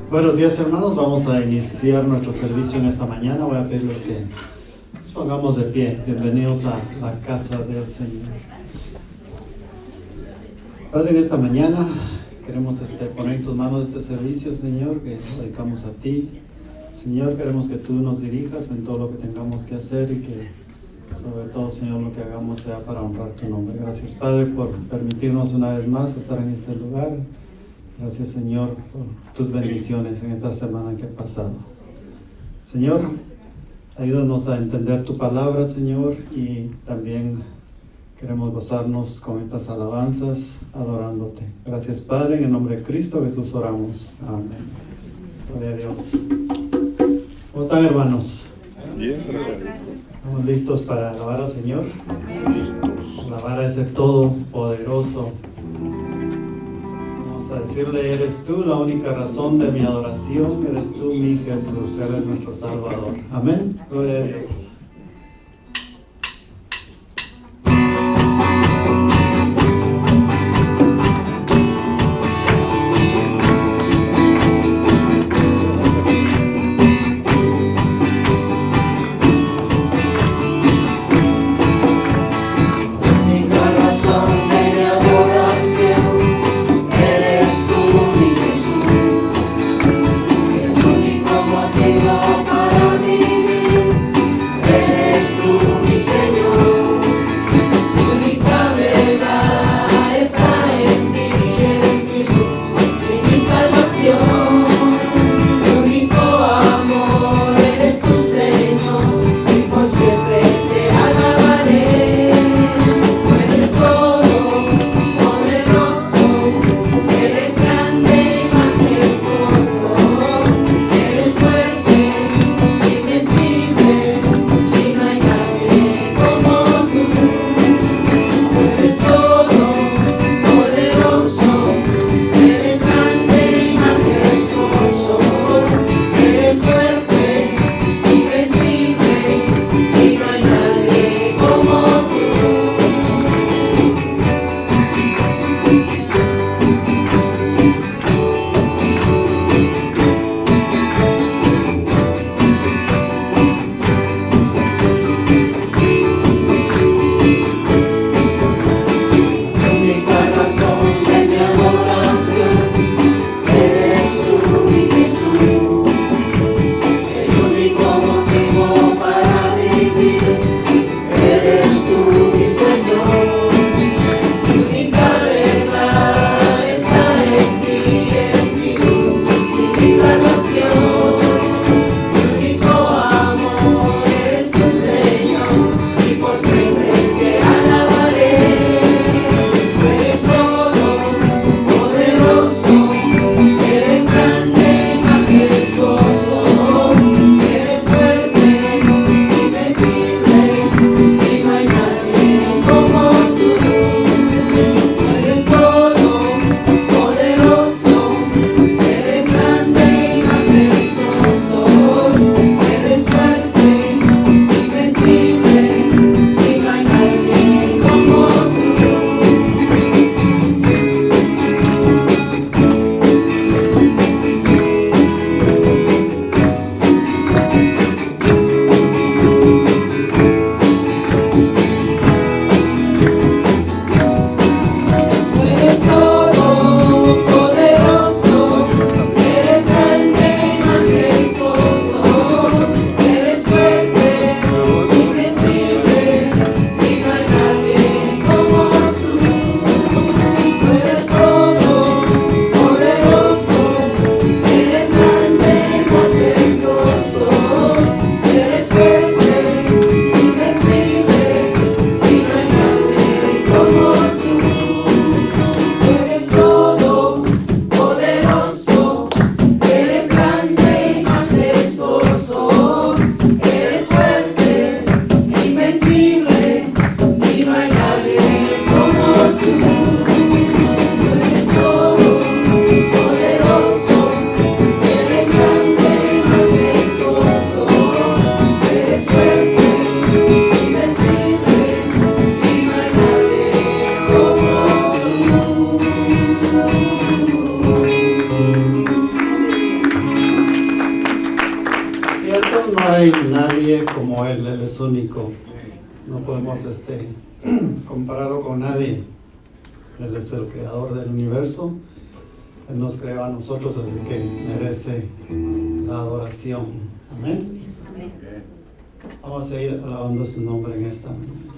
Buenos días, hermanos. Vamos a iniciar nuestro servicio en esta mañana. Voy a pedirles que nos pongamos de pie. Bienvenidos a la casa del Señor. Padre, en esta mañana queremos poner en tus manos este servicio, Señor, que dedicamos a ti. Señor, queremos que tú nos dirijas en todo lo que tengamos que hacer y que, sobre todo, Señor, lo que hagamos sea para honrar tu nombre. Gracias, Padre, por permitirnos una vez más estar en este lugar. Gracias, Señor, por tus bendiciones en esta semana que ha pasado. Señor, ayúdanos a entender tu palabra, Señor, y también queremos gozarnos con estas alabanzas, adorándote. Gracias, Padre, en el nombre de Cristo Jesús oramos. Amén. Gloria a Dios. ¿Cómo están, hermanos? Bien, gracias. ¿Estamos listos para alabar al Señor? Listos. Alabar a ese Todopoderoso. A decirle, eres tú la única razón de mi adoración, eres tú mi Jesús, eres nuestro Salvador. Amén. Gloria a Dios. Para vivir hay nadie como Él es único. No podemos compararlo con nadie. Él es el creador del universo. Él nos creó a nosotros, así que merece la adoración. Amén. Amén. Vamos a ir alabando su nombre en esta mañana.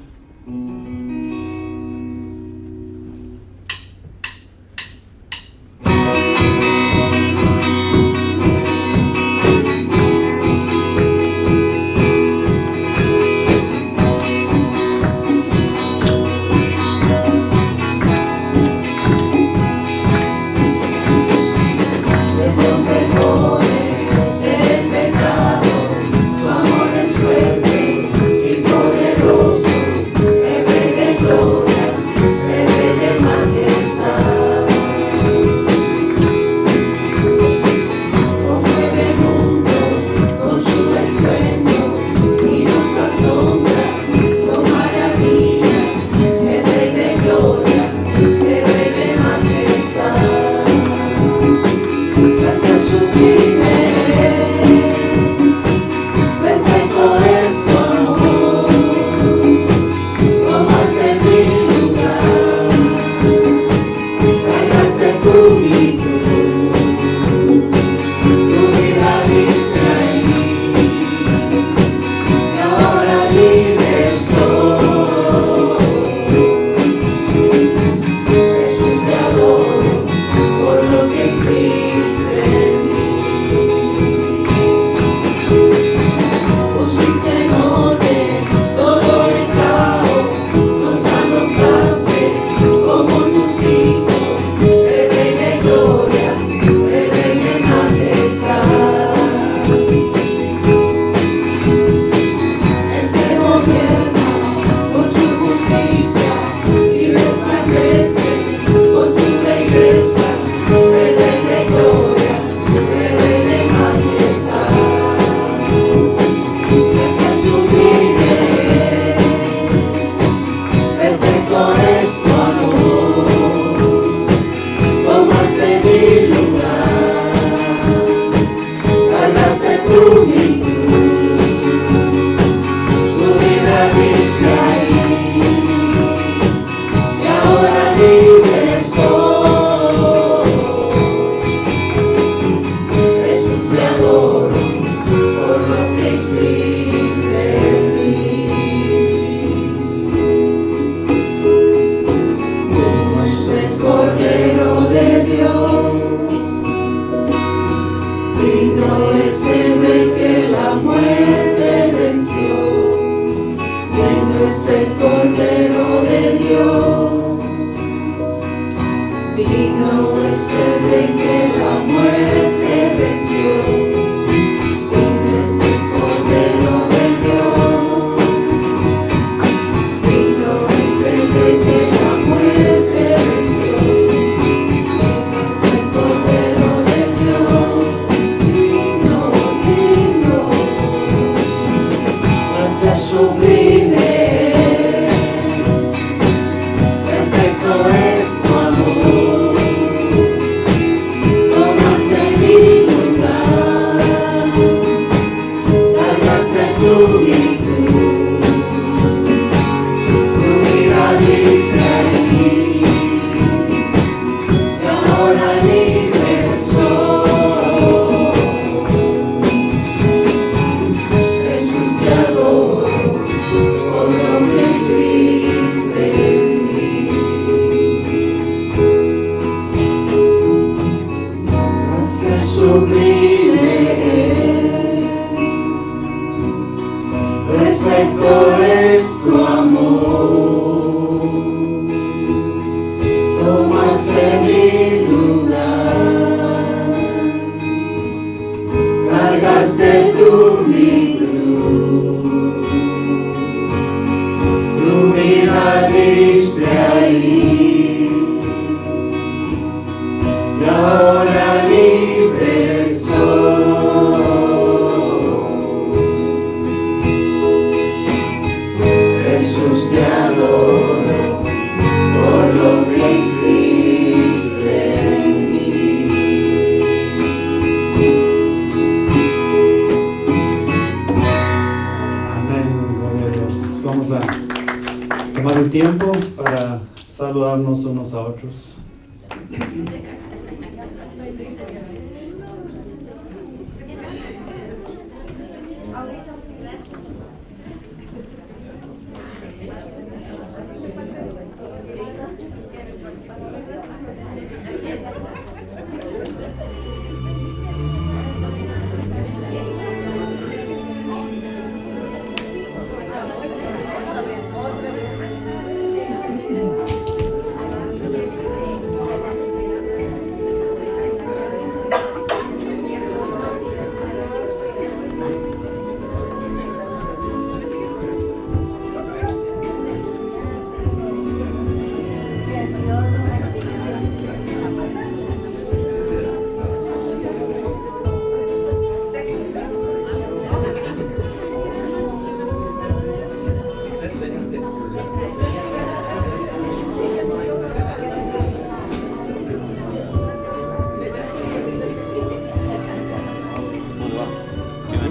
tiempo para saludarnos unos a otros.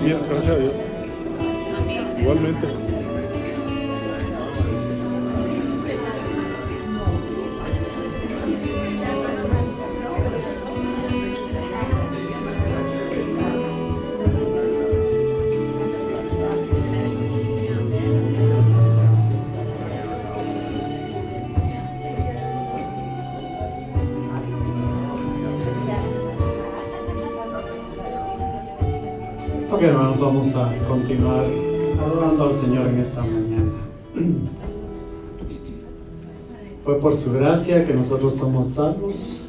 Bien, gracias a Dios. Igualmente. Ok, hermanos, vamos a continuar adorando al Señor en esta mañana. Fue por su gracia que nosotros somos salvos,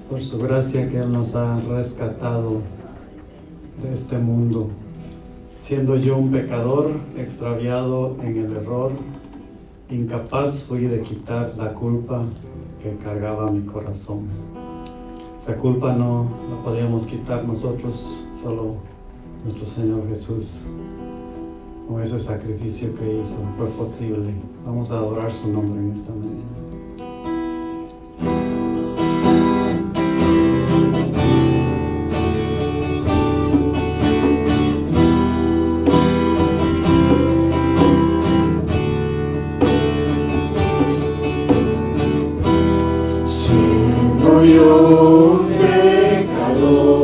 por su gracia que Él nos ha rescatado de este mundo. Siendo yo un pecador, extraviado en el error, incapaz fui de quitar la culpa que cargaba mi corazón. Esa culpa no la podíamos quitar nosotros, solo nuestro Señor Jesús, con ese sacrificio que hizo, fue posible. Vamos a adorar su nombre en esta mañana. Siendo yo un pecador,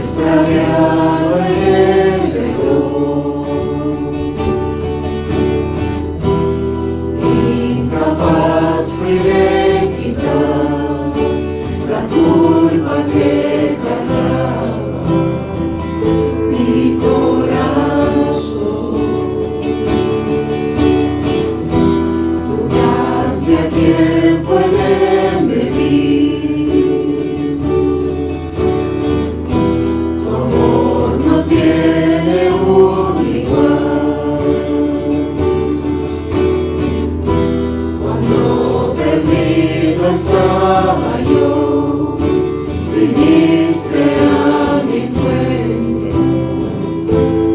extraviado en el error, incapaz fui de quitar la culpa que cargaba mi corazón. Tu gracia, ¿quién puede medir? Tu amor no tiene un igual. Cuando perdido estaba yo, viniste a mi encuentro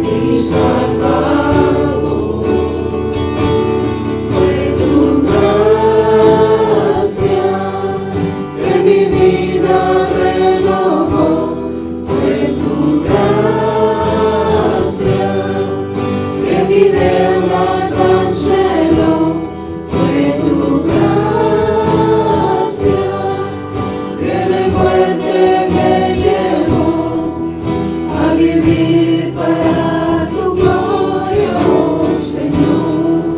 y salvador. Fue tu gracia que mi vida renovó. Fue tu gracia que mi deuda canceló. Fue tu gracia que de muerte me llevó a vivir para tu gloria, oh Señor.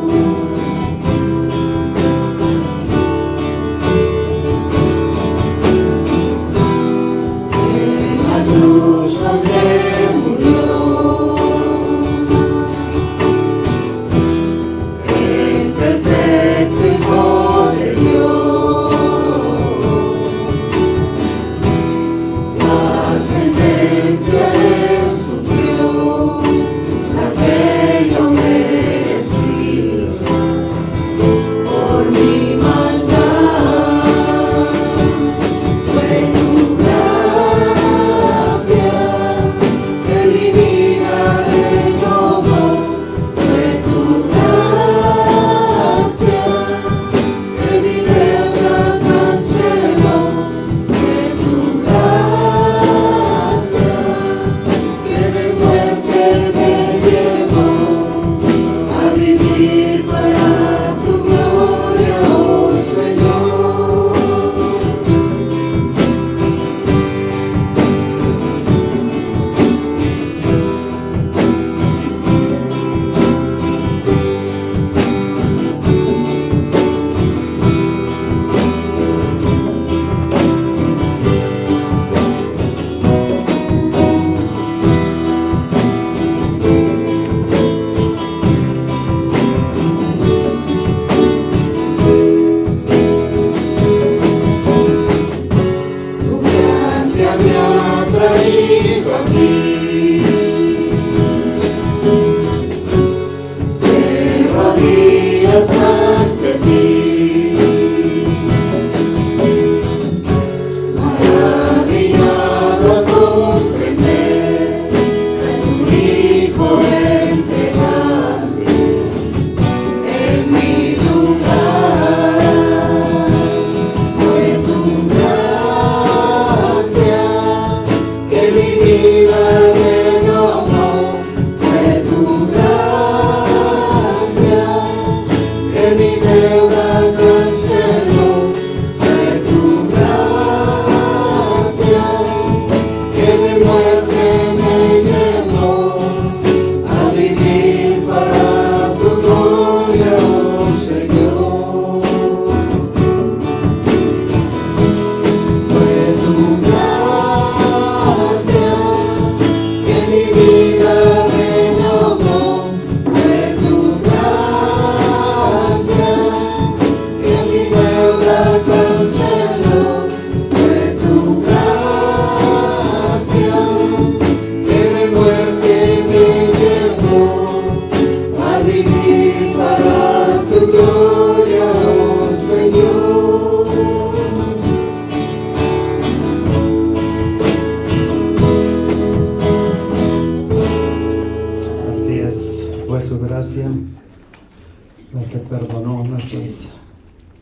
nuestras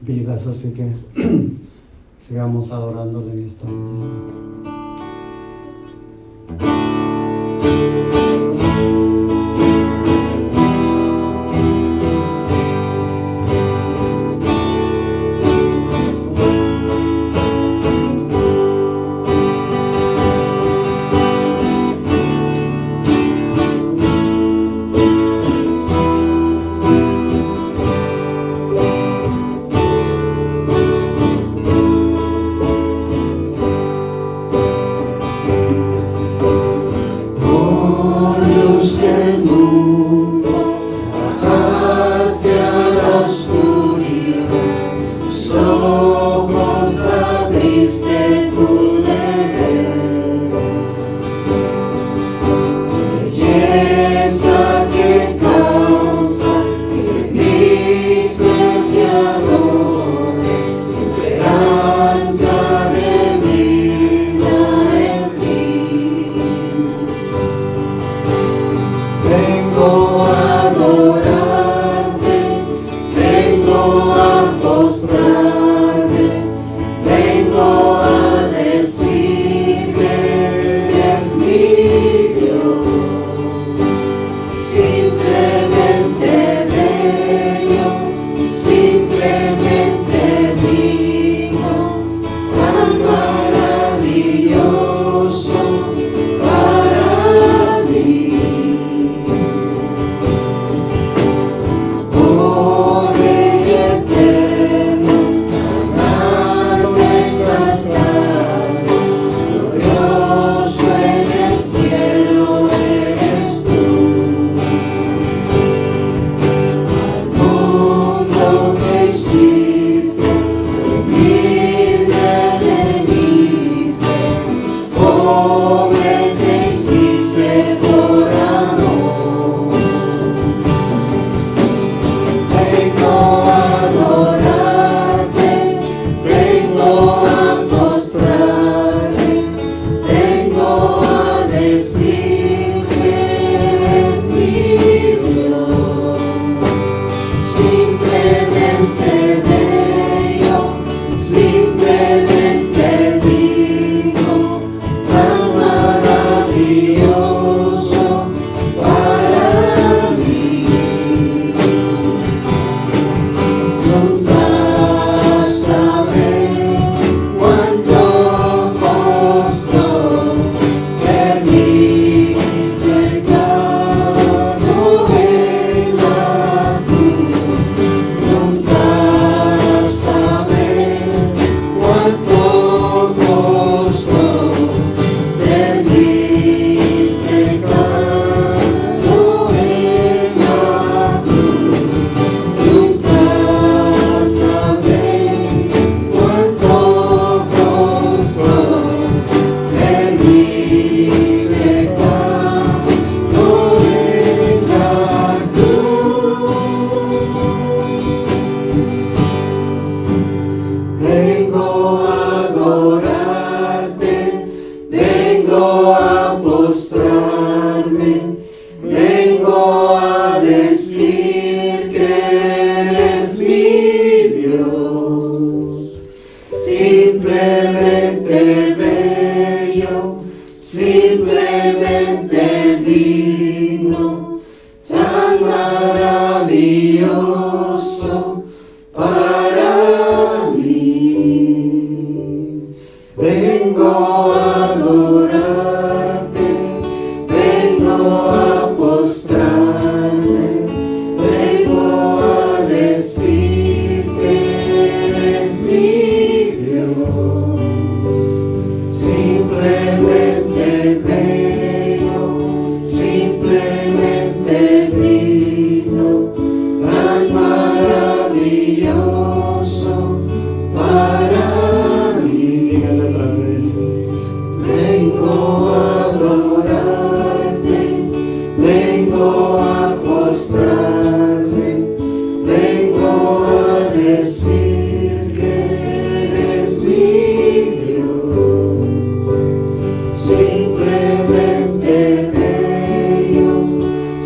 vidas, así que sigamos adorándole en esta mañana.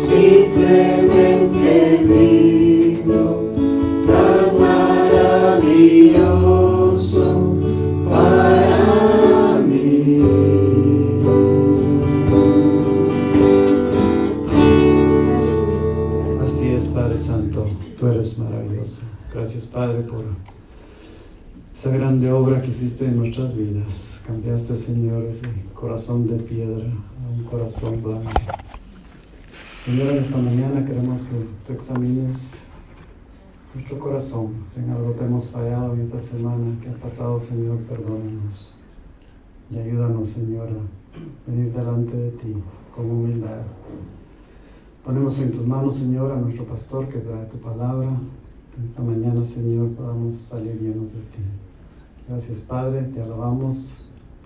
Simplemente digno, tan Padre, por esa grande obra que hiciste en nuestras vidas. Cambiaste, Señor, ese corazón de piedra a un corazón blanco. Señor, en esta mañana queremos que tú examines nuestro corazón. Si en algo te hemos fallado en esta semana que ha pasado, Señor, perdónanos. Y ayúdanos, Señor, a venir delante de ti con humildad. Ponemos en tus manos, Señor, a nuestro pastor que trae tu palabra. Que esta mañana, Señor, podamos salir llenos de ti. Gracias, Padre, te alabamos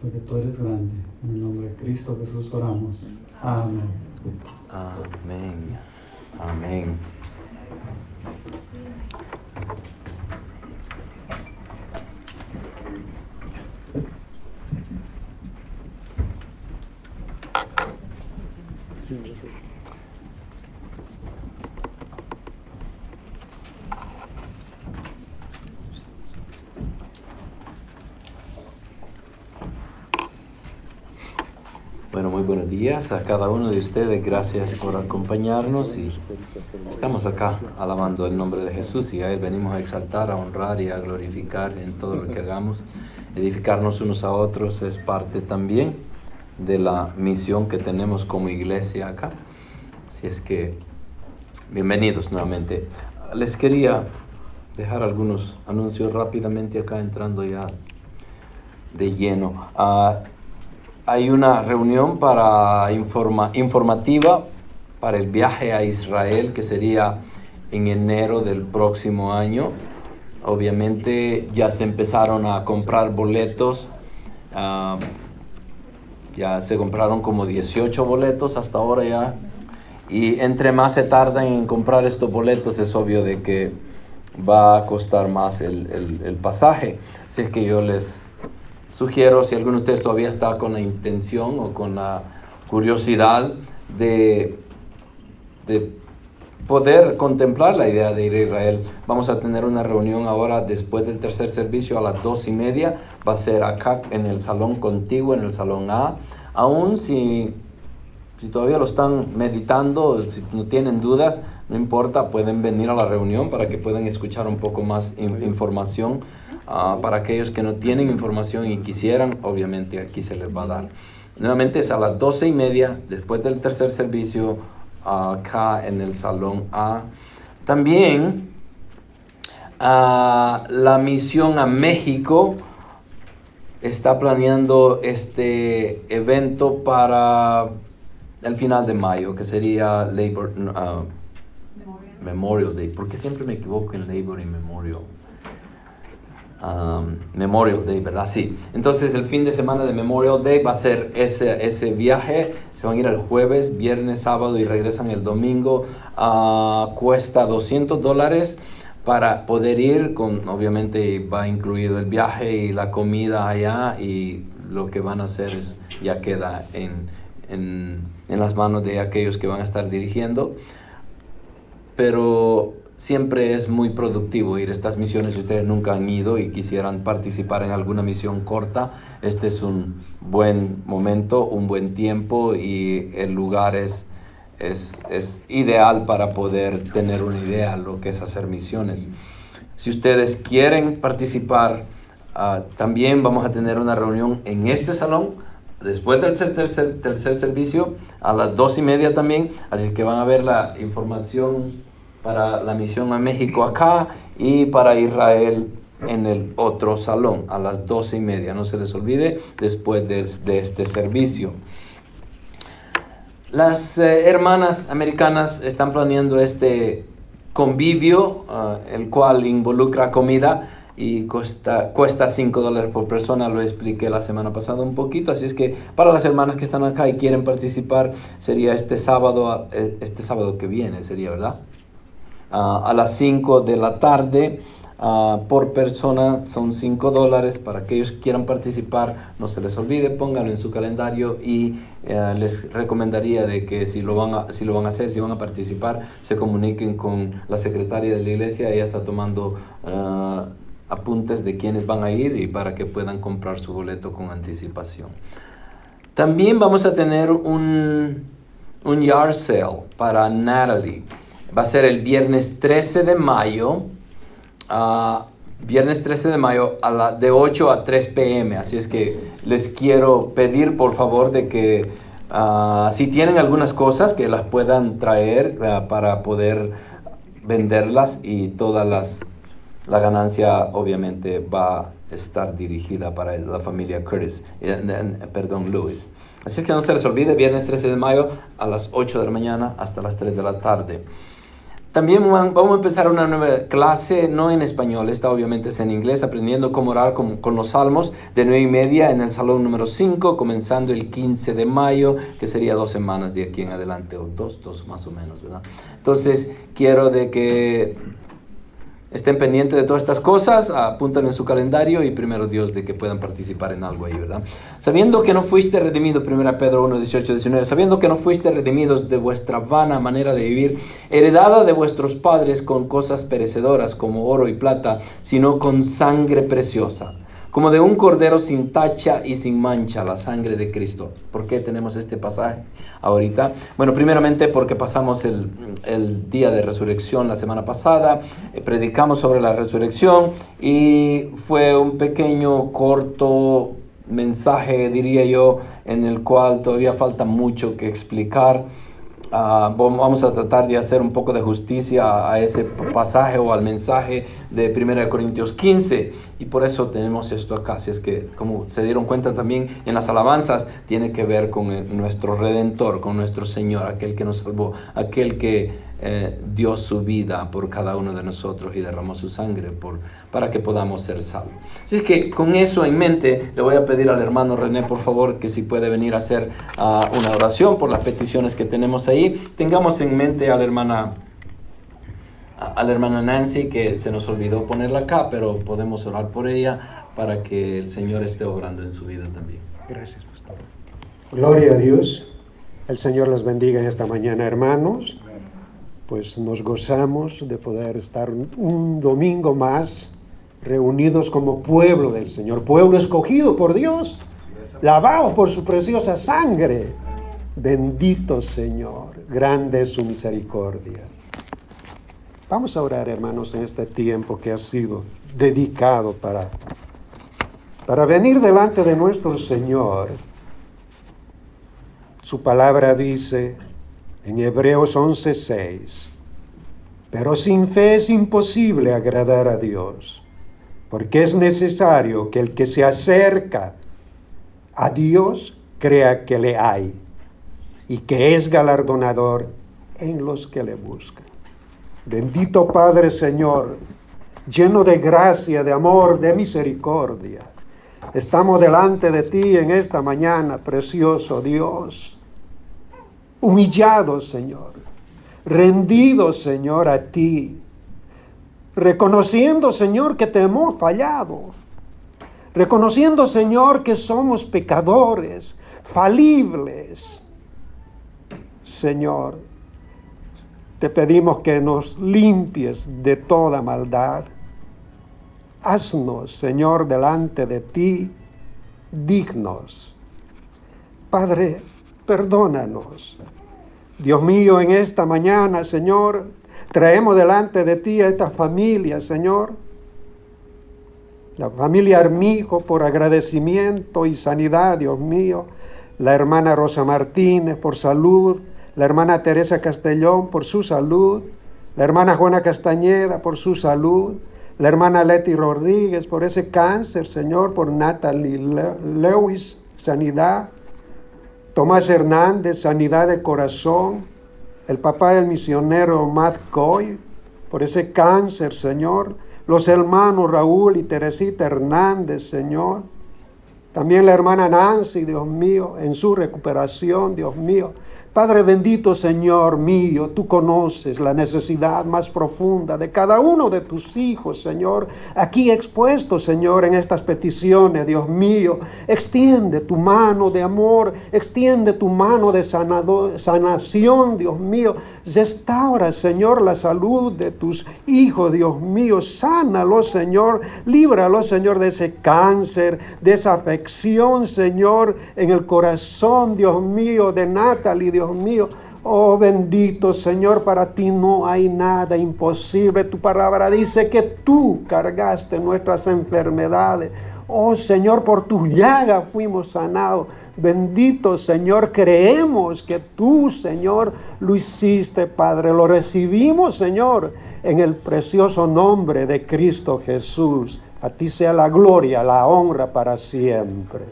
porque tú eres grande. En el nombre de Cristo Jesús oramos. Amén. Amén. Amén. Bueno, muy buenos días a cada uno de ustedes. Gracias por acompañarnos y estamos acá alabando el nombre de Jesús y a Él venimos a exaltar, a honrar y a glorificar en todo lo que hagamos. Edificarnos unos a otros es parte también de la misión que tenemos como iglesia acá. Así es que, bienvenidos nuevamente. Les quería dejar algunos anuncios rápidamente acá, entrando ya de lleno. Hay una reunión informativa para el viaje a Israel que sería en enero del próximo año. Obviamente ya se empezaron a comprar boletos. Ya se compraron como 18 boletos hasta ahora ya. Y entre más se tardan en comprar estos boletos, es obvio de que va a costar más el pasaje. Así es que yo les sugiero, si alguno de ustedes todavía está con la intención o con la curiosidad de poder contemplar la idea de ir a Israel, vamos a tener una reunión ahora después del tercer servicio a las 2:30. Va a ser acá en el salón contiguo, en el salón A. Aún si todavía lo están meditando, si no tienen dudas, no importa, pueden venir a la reunión para que puedan escuchar un poco más información. Para aquellos que no tienen información y quisieran, obviamente aquí se les va a dar. Nuevamente es a las 12:30, después del tercer servicio, acá en el Salón A. También la misión a México está planeando este evento para el final de mayo, que sería Memorial Day, porque siempre me equivoco en Labor y Memorial. Memorial Day, ¿verdad? Sí. Entonces el fin de semana de Memorial Day va a ser ese viaje. Se van a ir el jueves, viernes, sábado y regresan el domingo. Cuesta $200 para poder ir. Obviamente va incluido el viaje y la comida allá, y lo que van a hacer ya queda en las manos de aquellos que van a estar dirigiendo. Pero siempre es muy productivo ir a estas misiones. Si ustedes nunca han ido y quisieran participar en alguna misión corta, este es un buen momento, un buen tiempo, y el lugar es ideal para poder tener una idea de lo que es hacer misiones. Si ustedes quieren participar, también vamos a tener una reunión en este salón después del tercer servicio a las 2:30 también. Así que van a ver la información para la misión a México acá y para Israel en el otro salón a las 12:30. No se les olvide, después de este servicio. Las hermanas americanas están planeando este convivio, el cual involucra comida y cuesta $5 por persona. Lo expliqué la semana pasada un poquito, así es que para las hermanas que están acá y quieren participar, sería este sábado que viene, sería, ¿verdad? A las 5 de la tarde por persona, son $5. Para aquellos que quieran participar, no se les olvide, pónganlo en su calendario, y les recomendaría de que si lo van a hacer, si van a participar, se comuniquen con la secretaria de la iglesia. Ella está tomando apuntes de quiénes van a ir y para que puedan comprar su boleto con anticipación. También vamos a tener un yard sale para Natalie. Va a ser el viernes 13 de mayo. viernes 13 de mayo de 8 a 3 p.m. Así es que les quiero pedir por favor de que si tienen algunas cosas que las puedan traer para poder venderlas, y la ganancia obviamente va a estar dirigida para la familia Lewis. Así es que no se les olvide, viernes 13 de mayo a las 8 de la mañana hasta las 3 de la tarde. También vamos a empezar una nueva clase, no en español, esta obviamente es en inglés, aprendiendo cómo orar con los salmos, de 9:30 en el salón número 5, comenzando el 15 de mayo, que sería 2 semanas de aquí en adelante, o dos más o menos, ¿verdad? Entonces, quiero de que estén pendientes de todas estas cosas, apuntan en su calendario, y primero Dios de que puedan participar en algo ahí, ¿verdad? Sabiendo que no fuiste redimido, 1 Pedro 1, 18, 19, sabiendo que no fuiste redimidos de vuestra vana manera de vivir, heredada de vuestros padres con cosas perecedoras como oro y plata, sino con sangre preciosa, como de un cordero sin tacha y sin mancha, la sangre de Cristo. ¿Por qué tenemos este pasaje ahorita? Bueno, primeramente porque pasamos el día de resurrección la semana pasada, predicamos sobre la resurrección, y fue un pequeño, corto mensaje, diría yo, en el cual todavía falta mucho que explicar. Vamos a tratar de hacer un poco de justicia a ese pasaje o al mensaje de 1 Corintios 15, y por eso tenemos esto acá. Así es que, como se dieron cuenta también en las alabanzas, tiene que ver con nuestro Redentor, con nuestro Señor, aquel que nos salvó, aquel que dio su vida por cada uno de nosotros y derramó su sangre para que podamos ser salvos. Así es que con eso en mente le voy a pedir al hermano René, por favor, que si puede venir a hacer una oración por las peticiones que tenemos ahí. Tengamos en mente a la hermana Nancy, que se nos olvidó ponerla acá, pero podemos orar por ella para que el Señor esté obrando en su vida también. Gracias, pastor. Gloria a Dios. El Señor les bendiga en esta mañana, hermanos. Pues nos gozamos de poder estar un domingo más reunidos como pueblo del Señor, pueblo escogido por Dios, lavado por su preciosa sangre. Bendito Señor, grande es su misericordia. Vamos a orar, hermanos, en este tiempo que ha sido dedicado para venir delante de nuestro Señor. Su palabra dice en Hebreos 11:6, pero sin fe es imposible agradar a Dios, porque es necesario que el que se acerca a Dios crea que le hay y que es galardonador en los que le buscan. Bendito Padre, Señor, lleno de gracia, de amor, de misericordia, estamos delante de ti en esta mañana, precioso Dios, humillados, Señor, rendidos, Señor, a ti, reconociendo, Señor, que te hemos fallado, reconociendo, Señor, que somos pecadores, falibles. Señor, te pedimos que nos limpies de toda maldad. Haznos, Señor, delante de ti, dignos. Padre, perdónanos. Dios mío, en esta mañana, Señor, traemos delante de ti a esta familia, Señor. La familia Armijo, por agradecimiento y sanidad, Dios mío. La hermana Rosa Martínez, por salud. La hermana Teresa Castellón, por su salud. La hermana Juana Castañeda, por su salud. La hermana Leti Rodríguez, por ese cáncer, Señor. Por Natalie Lewis, sanidad. Tomás Hernández, sanidad de corazón. El papá del misionero Matt Coy, por ese cáncer, Señor. Los hermanos Raúl y Teresita Hernández, Señor. También la hermana Nancy, Dios mío, en su recuperación, Dios mío. Padre bendito, Señor mío, tú conoces la necesidad más profunda de cada uno de tus hijos, Señor, aquí expuestos, Señor, en estas peticiones, Dios mío. Extiende tu mano de amor, extiende tu mano de sanación, Dios mío. Restaura, Señor, la salud de tus hijos, Dios mío. Sánalos, Señor, líbralos, Señor, de ese cáncer, de esa afección, Señor, en el corazón, Dios mío, de Natalie, Dios mío. Oh bendito Señor, para ti no hay nada imposible. Tu palabra dice que tú cargaste nuestras enfermedades. Oh Señor, por tu llaga fuimos sanados. Bendito Señor, creemos que tú, Señor, lo hiciste, Padre. Lo recibimos, Señor, en el precioso nombre de Cristo Jesús. A ti sea la gloria, la honra para siempre.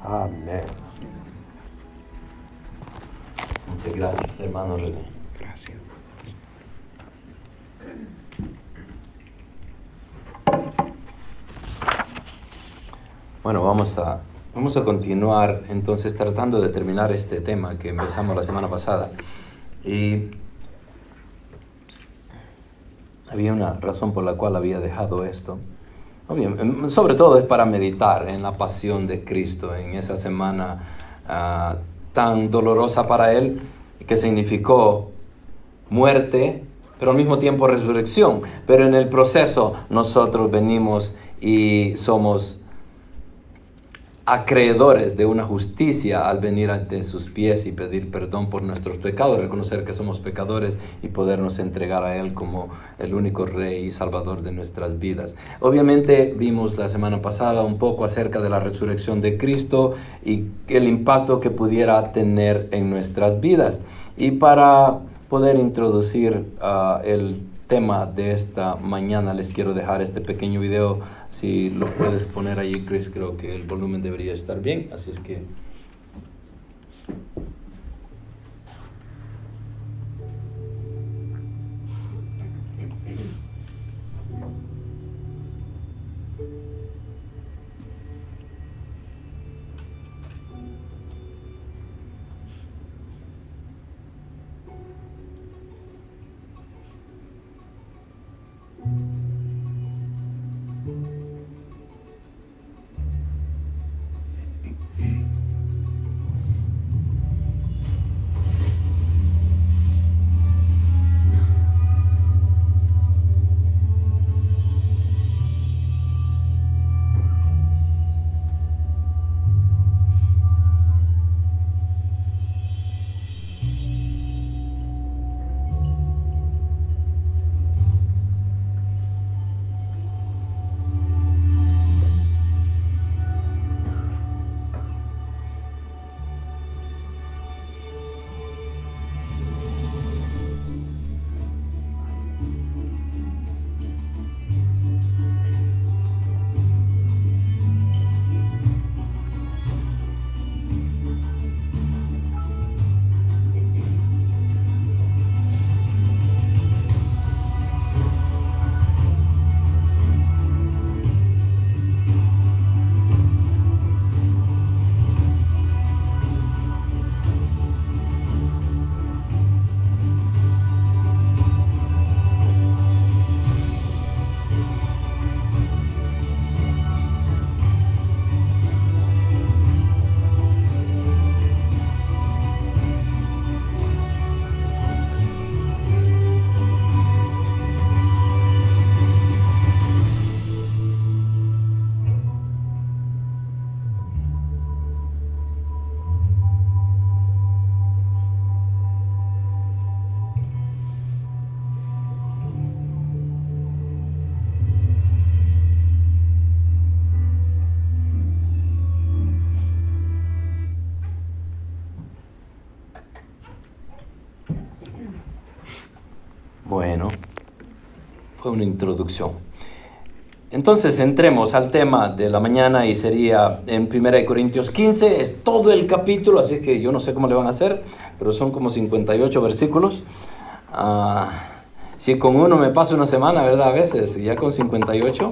Amén. Muchas gracias, hermano René. Gracias. Bueno, vamos a continuar entonces tratando de terminar este tema que empezamos la semana pasada. Y había una razón por la cual había dejado esto. Sobre todo es para meditar en la pasión de Cristo, en esa semana tan dolorosa para Él, que significó muerte, pero al mismo tiempo resurrección. Pero en el proceso nosotros venimos y somos acreedores de una justicia al venir ante sus pies y pedir perdón por nuestros pecados, reconocer que somos pecadores y podernos entregar a Él como el único Rey y Salvador de nuestras vidas. Obviamente vimos la semana pasada un poco acerca de la resurrección de Cristo y el impacto que pudiera tener en nuestras vidas. Y para poder introducir el tema de esta mañana, les quiero dejar este pequeño video. Si lo puedes poner allí, Chris, creo que el volumen debería estar bien, así es que... Bueno, fue una introducción. Entonces entremos al tema de la mañana y sería en 1 Corintios 15, es todo el capítulo, así que yo no sé cómo le van a hacer, pero son como 58 versículos. Si con uno me paso una semana, ¿verdad? A veces, ya con 58.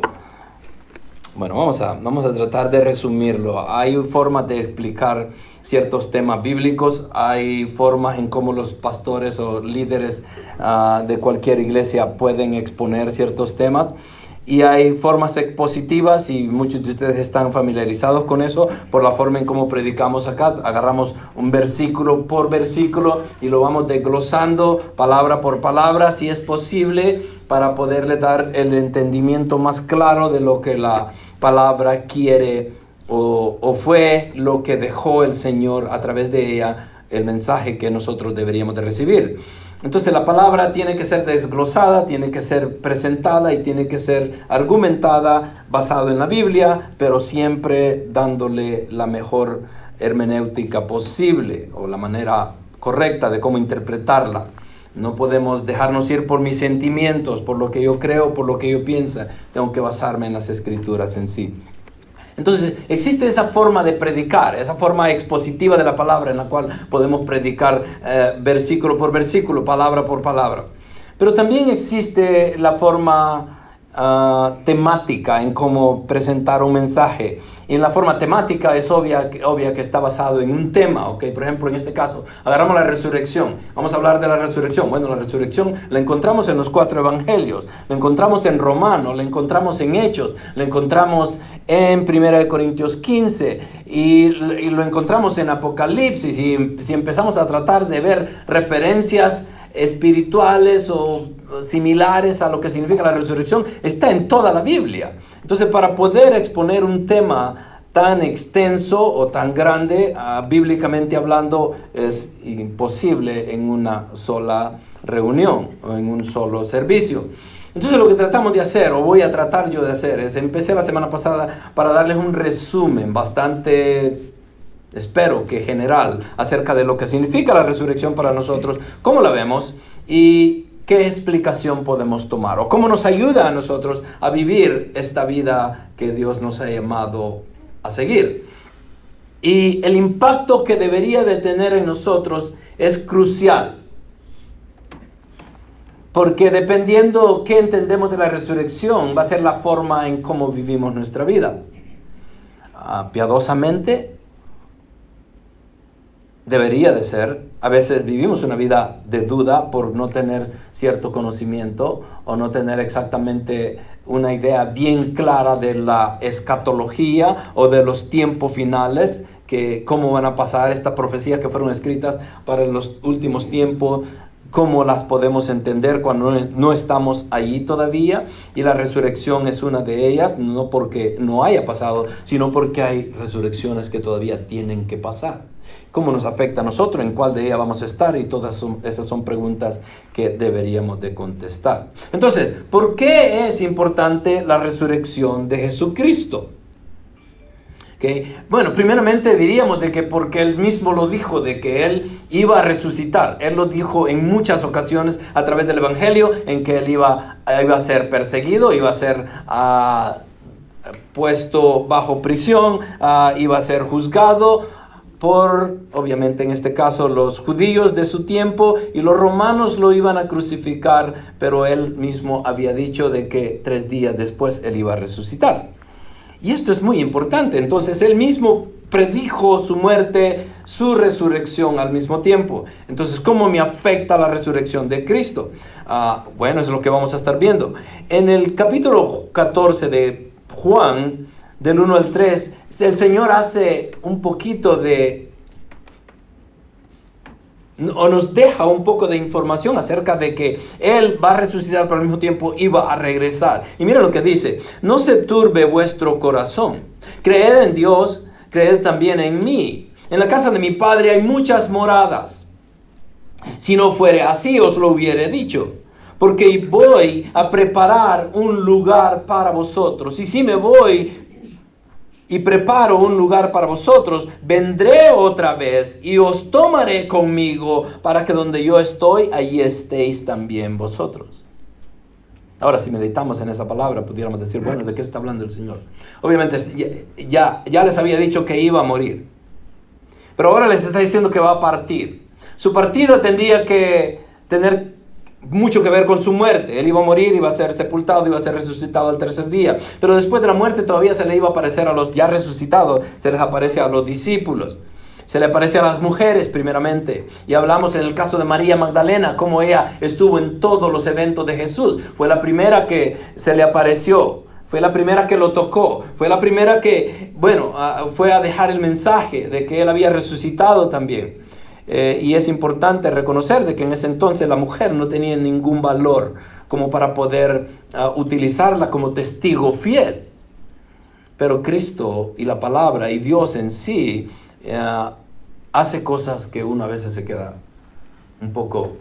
Bueno, vamos a tratar de resumirlo. Hay formas de explicar ciertos temas bíblicos, hay formas en cómo los pastores o líderes de cualquier iglesia pueden exponer ciertos temas, y hay formas expositivas, y muchos de ustedes están familiarizados con eso por la forma en cómo predicamos acá. Agarramos un versículo por versículo y lo vamos desglosando palabra por palabra, si es posible, para poderle dar el entendimiento más claro de lo que la palabra quiere o fue lo que dejó el Señor a través de ella el mensaje que nosotros deberíamos de recibir. Entonces la palabra tiene que ser desglosada, tiene que ser presentada y tiene que ser argumentada basado en la Biblia, pero siempre dándole la mejor hermenéutica posible o la manera correcta de cómo interpretarla. No podemos dejarnos ir por mis sentimientos, por lo que yo creo, por lo que yo pienso. Tengo que basarme en las Escrituras en sí. Entonces, existe esa forma de predicar, esa forma expositiva de la palabra en la cual podemos predicar versículo por versículo, palabra por palabra. Pero también existe la forma temática en cómo presentar un mensaje. Y en la forma temática es obvia que está basado en un tema, ¿ok? Por ejemplo, en este caso, agarramos la resurrección. Vamos a hablar de la resurrección. Bueno, la resurrección la encontramos en los 4 evangelios, la encontramos en Romanos, la encontramos en Hechos, la encontramos en 1 Corintios 15 y lo encontramos en Apocalipsis. Y si empezamos a tratar de ver referencias espirituales o similares a lo que significa la resurrección, está en toda la Biblia. Entonces, para poder exponer un tema tan extenso o tan grande, bíblicamente hablando, es imposible en una sola reunión o en un solo servicio. Entonces, lo que tratamos de hacer, o voy a tratar yo de hacer, es empecé la semana pasada para darles un resumen bastante, espero que general, acerca de lo que significa la resurrección para nosotros, cómo la vemos y qué explicación podemos tomar, o cómo nos ayuda a nosotros a vivir esta vida que Dios nos ha llamado a seguir. Y el impacto que debería de tener en nosotros es crucial, porque dependiendo qué entendemos de la resurrección, va a ser la forma en cómo vivimos nuestra vida. Piadosamente, debería de ser. A veces vivimos una vida de duda por no tener cierto conocimiento o no tener exactamente una idea bien clara de la escatología o de los tiempos finales, que cómo van a pasar estas profecías que fueron escritas para los últimos tiempos, cómo las podemos entender cuando no estamos allí todavía. Y la resurrección es una de ellas, no porque no haya pasado, sino porque hay resurrecciones que todavía tienen que pasar. ¿Cómo nos afecta a nosotros? ¿En cuál de ellas vamos a estar? Y todas esas son preguntas que deberíamos de contestar. Entonces, ¿por qué es importante la resurrección de Jesucristo? ¿Okay? Bueno, primeramente diríamos de que porque Él mismo lo dijo, de que Él iba a resucitar. Él lo dijo en muchas ocasiones a través del Evangelio, en que Él iba a ser perseguido, iba a ser puesto bajo prisión, iba a ser juzgado por, obviamente en este caso, los judíos de su tiempo, y los romanos lo iban a crucificar, pero Él mismo había dicho de que 3 días después Él iba a resucitar. Y esto es muy importante. Entonces Él mismo predijo su muerte, su resurrección al mismo tiempo. Entonces, ¿cómo me afecta la resurrección de Cristo? Bueno, es lo que vamos a estar viendo. En el capítulo 14 de Juan, del 1 al 3, el Señor hace un poquito o nos deja un poco de información acerca de que Él va a resucitar, pero al mismo tiempo iba a regresar. Y mira lo que dice: no se turbe vuestro corazón. Creed en Dios, creed también en mí. En la casa de mi Padre hay muchas moradas. Si no fuere así, os lo hubiere dicho. Porque voy a preparar un lugar para vosotros. Y si me voy y preparo un lugar para vosotros, vendré otra vez y os tomaré conmigo, para que donde yo estoy, allí estéis también vosotros. Ahora, si meditamos en esa palabra, pudiéramos decir, bueno, ¿de qué está hablando el Señor? Obviamente, ya les había dicho que iba a morir, pero ahora les está diciendo que va a partir. Su partida tendría que tener mucho que ver con su muerte. Él iba a morir, iba a ser sepultado, iba a ser resucitado al 3er día. Pero después de la muerte todavía se le iba a aparecer a los ya resucitados, se les aparece a los discípulos, se le aparece a las mujeres primeramente. Y hablamos en el caso de María Magdalena, cómo ella estuvo en todos los eventos de Jesús. Fue la primera que se le apareció, fue la primera que lo tocó, fue la primera que, fue a dejar el mensaje de que Él había resucitado también. Y es importante reconocer de que en ese entonces la mujer no tenía ningún valor como para poder utilizarla como testigo fiel. Pero Cristo y la palabra y Dios en sí hace cosas que uno a veces se queda un poco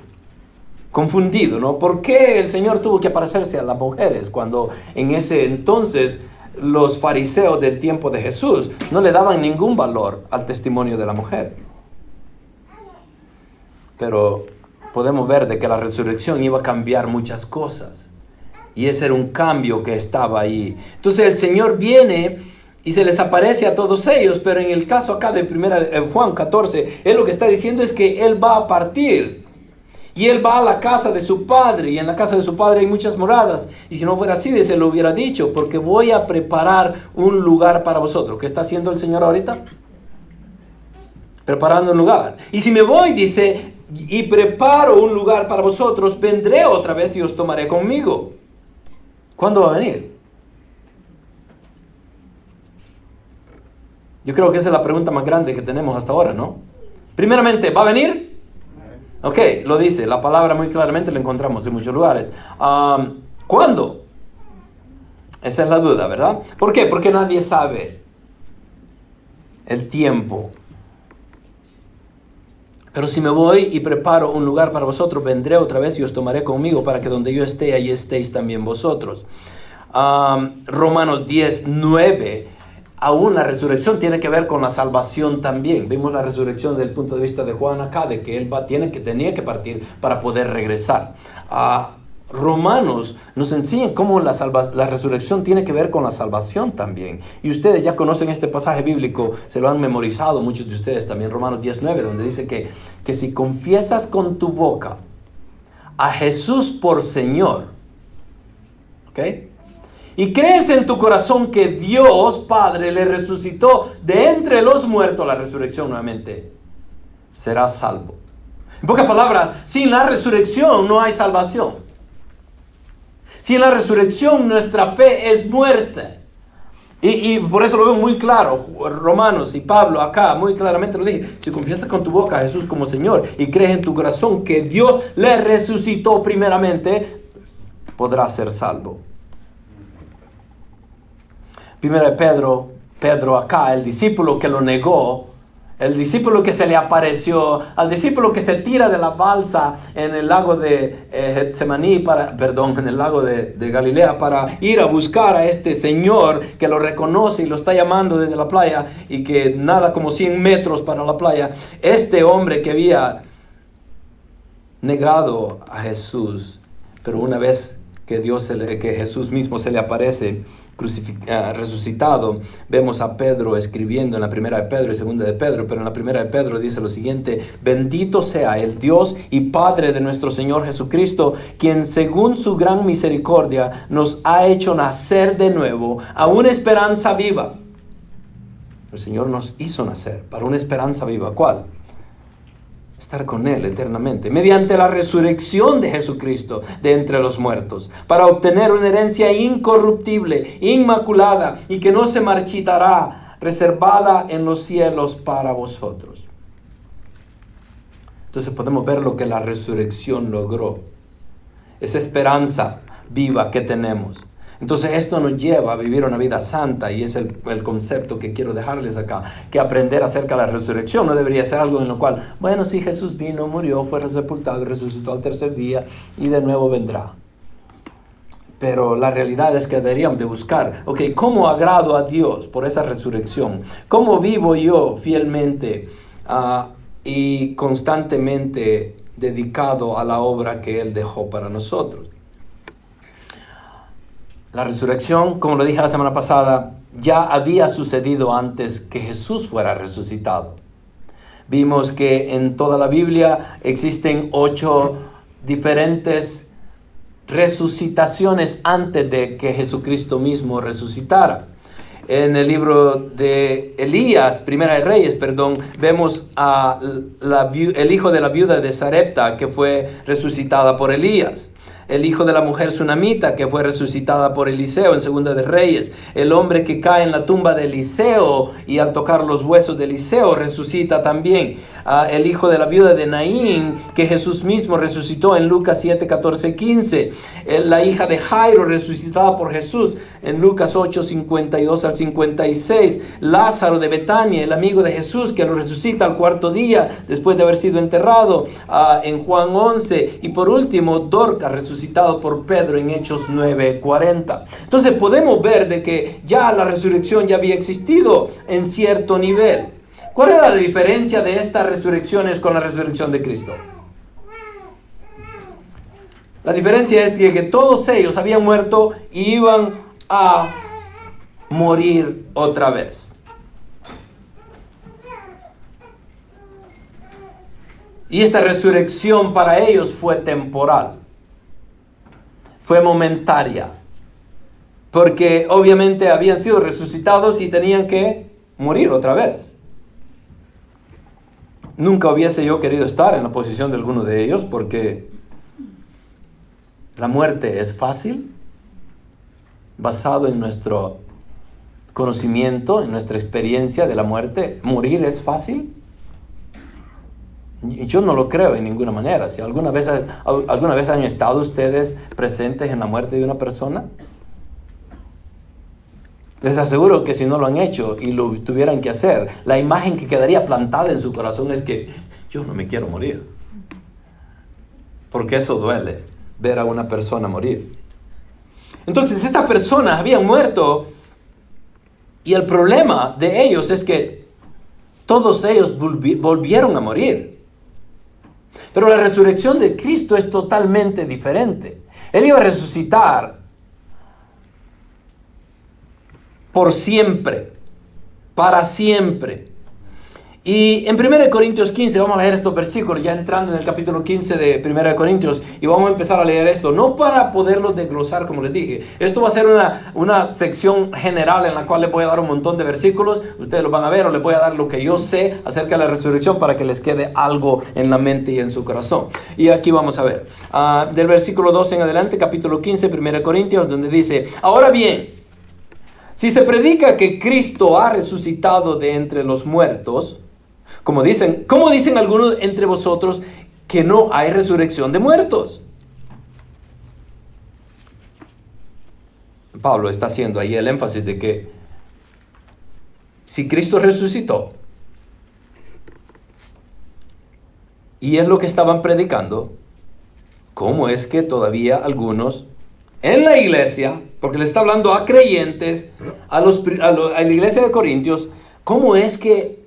confundido, ¿no? ¿Por qué el Señor tuvo que aparecerse a las mujeres cuando en ese entonces los fariseos del tiempo de Jesús no le daban ningún valor al testimonio de la mujer? Pero podemos ver de que la resurrección iba a cambiar muchas cosas. Y ese era un cambio que estaba ahí. Entonces el Señor viene y se les aparece a todos ellos, pero en el caso acá de Juan 14, Él lo que está diciendo es que Él va a partir. Y Él va a la casa de su Padre, y en la casa de su Padre hay muchas moradas. Y si no fuera así, se lo hubiera dicho, porque voy a preparar un lugar para vosotros. ¿Qué está haciendo el Señor ahorita? Preparando un lugar. Y si me voy, dice, y preparo un lugar para vosotros, vendré otra vez y os tomaré conmigo. ¿Cuándo va a venir? Yo creo que esa es la pregunta más grande que tenemos hasta ahora, ¿no? Primeramente, ¿va a venir? Ok, lo dice, la palabra muy claramente la encontramos en muchos lugares. ¿Cuándo? Esa es la duda, ¿verdad? ¿Por qué? Porque nadie sabe el tiempo. Pero si me voy y preparo un lugar para vosotros, vendré otra vez y os tomaré conmigo para que donde yo esté, ahí estéis también vosotros. Romanos 10:9. Aún la resurrección tiene que ver con la salvación también. Vimos la resurrección desde el punto de vista de Juan acá, de que él tenía que partir para poder regresar. Romanos nos enseña cómo la resurrección tiene que ver con la salvación también. Y ustedes ya conocen este pasaje bíblico, se lo han memorizado muchos de ustedes también, Romanos 10:9, donde dice que si confiesas con tu boca a Jesús por Señor, ¿ok?, y crees en tu corazón que Dios Padre le resucitó de entre los muertos, la resurrección nuevamente, serás salvo. En pocas palabras, sin la resurrección no hay salvación. Sin la resurrección nuestra fe es muerta. Y por eso lo veo muy claro, Romanos y Pablo acá muy claramente lo dije. Si confiesas con tu boca a Jesús como Señor y crees en tu corazón que Dios le resucitó primeramente, podrás ser salvo. Primero Pedro acá, el discípulo que lo negó, el discípulo que se le apareció, al discípulo que se tira de la balsa en el lago de Getsemaní, en el lago de Galilea para ir a buscar a este Señor que lo reconoce y lo está llamando desde la playa y que nada como 100 metros para la playa. Este hombre que había negado a Jesús, pero una vez que Jesús mismo se le aparece, resucitado, vemos a Pedro escribiendo en la primera de Pedro y segunda de Pedro, pero en la primera de Pedro dice lo siguiente: bendito sea el Dios y Padre de nuestro Señor Jesucristo, quien según su gran misericordia nos ha hecho nacer de nuevo a una esperanza viva. El Señor nos hizo nacer para una esperanza viva. ¿Cuál? Estar con Él eternamente, mediante la resurrección de Jesucristo de entre los muertos, para obtener una herencia incorruptible, inmaculada y que no se marchitará, reservada en los cielos para vosotros. Entonces podemos ver lo que la resurrección logró, esa esperanza viva que tenemos. Entonces esto nos lleva a vivir una vida santa, y es el concepto que quiero dejarles acá, que aprender acerca de la resurrección no debería ser algo en lo cual, bueno, sí, Jesús vino, murió, fue sepultado, resucitó al tercer día y de nuevo vendrá. Pero la realidad es que deberíamos de buscar, ¿cómo agrado a Dios por esa resurrección? ¿Cómo vivo yo fielmente y constantemente dedicado a la obra que Él dejó para nosotros? La resurrección, como lo dije la semana pasada, ya había sucedido antes que Jesús fuera resucitado. Vimos que en toda la Biblia existen 8 diferentes resucitaciones antes de que Jesucristo mismo resucitara. En el libro de Elías, Primera de Reyes, vemos a el hijo de la viuda de Sarepta, que fue resucitada por Elías. El hijo de la mujer sunamita, que fue resucitada por Eliseo en Segunda de Reyes. El hombre que cae en la tumba de Eliseo y al tocar los huesos de Eliseo resucita también. El hijo de la viuda de Naín, que Jesús mismo resucitó en Lucas 7, 14, 15. La hija de Jairo, resucitada por Jesús en Lucas 8, 52 al 56. Lázaro de Betania, el amigo de Jesús, que lo resucita al cuarto día después de haber sido enterrado, en Juan 11. Y por último, Dorcas, resucitado por Pedro en Hechos 9, 40. Entonces podemos ver de que ya la resurrección ya había existido en cierto nivel. ¿Cuál es la diferencia de estas resurrecciones con la resurrección de Cristo? La diferencia es que todos ellos habían muerto y iban a morir otra vez. Y esta resurrección para ellos fue temporal, fue momentaria, porque obviamente habían sido resucitados y tenían que morir otra vez. Nunca hubiese yo querido estar en la posición de alguno de ellos, porque la muerte es fácil, basado en nuestro conocimiento, en nuestra experiencia de la muerte. Morir es fácil. Yo no lo creo en ninguna manera. Si alguna vez han estado ustedes presentes en la muerte de una persona, les aseguro que si no lo han hecho y lo tuvieran que hacer, la imagen que quedaría plantada en su corazón es que yo no me quiero morir. Porque eso duele, ver a una persona morir. Entonces estas personas habían muerto y el problema de ellos es que todos ellos volvieron a morir. Pero la resurrección de Cristo es totalmente diferente. Él iba a resucitar por siempre, para siempre. Y en 1 Corintios 15, vamos a leer estos versículos, ya entrando en el capítulo 15 de 1 Corintios, y vamos a empezar a leer esto, no para poderlo desglosar como les dije. Esto va a ser una sección general en la cual les voy a dar un montón de versículos, ustedes lo van a ver, o les voy a dar lo que yo sé acerca de la resurrección para que les quede algo en la mente y en su corazón. Y aquí vamos a ver, del versículo 12 en adelante, capítulo 15, 1 Corintios, donde dice: ahora bien, si se predica que Cristo ha resucitado de entre los muertos, ¿cómo dicen algunos entre vosotros que no hay resurrección de muertos? Pablo está haciendo ahí el énfasis de que si Cristo resucitó, y es lo que estaban predicando, ¿cómo es que todavía algunos en la iglesia, porque le está hablando a creyentes, a la iglesia de Corintios, cómo es que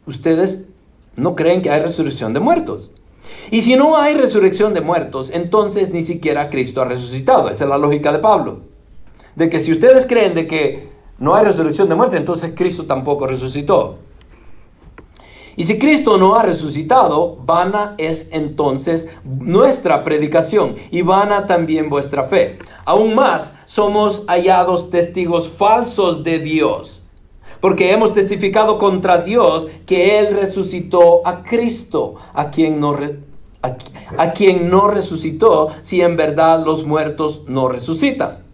ustedes no creen que hay resurrección de muertos? Y si no hay resurrección de muertos, entonces ni siquiera Cristo ha resucitado. Esa es la lógica de Pablo. De que si ustedes creen de que no hay resurrección de muertos, entonces Cristo tampoco resucitó. Y si Cristo no ha resucitado, vana es entonces nuestra predicación y vana también vuestra fe. Aún más, somos hallados testigos falsos de Dios, porque hemos testificado contra Dios que Él resucitó a Cristo, a quien no resucitó, si en verdad los muertos no resucitan.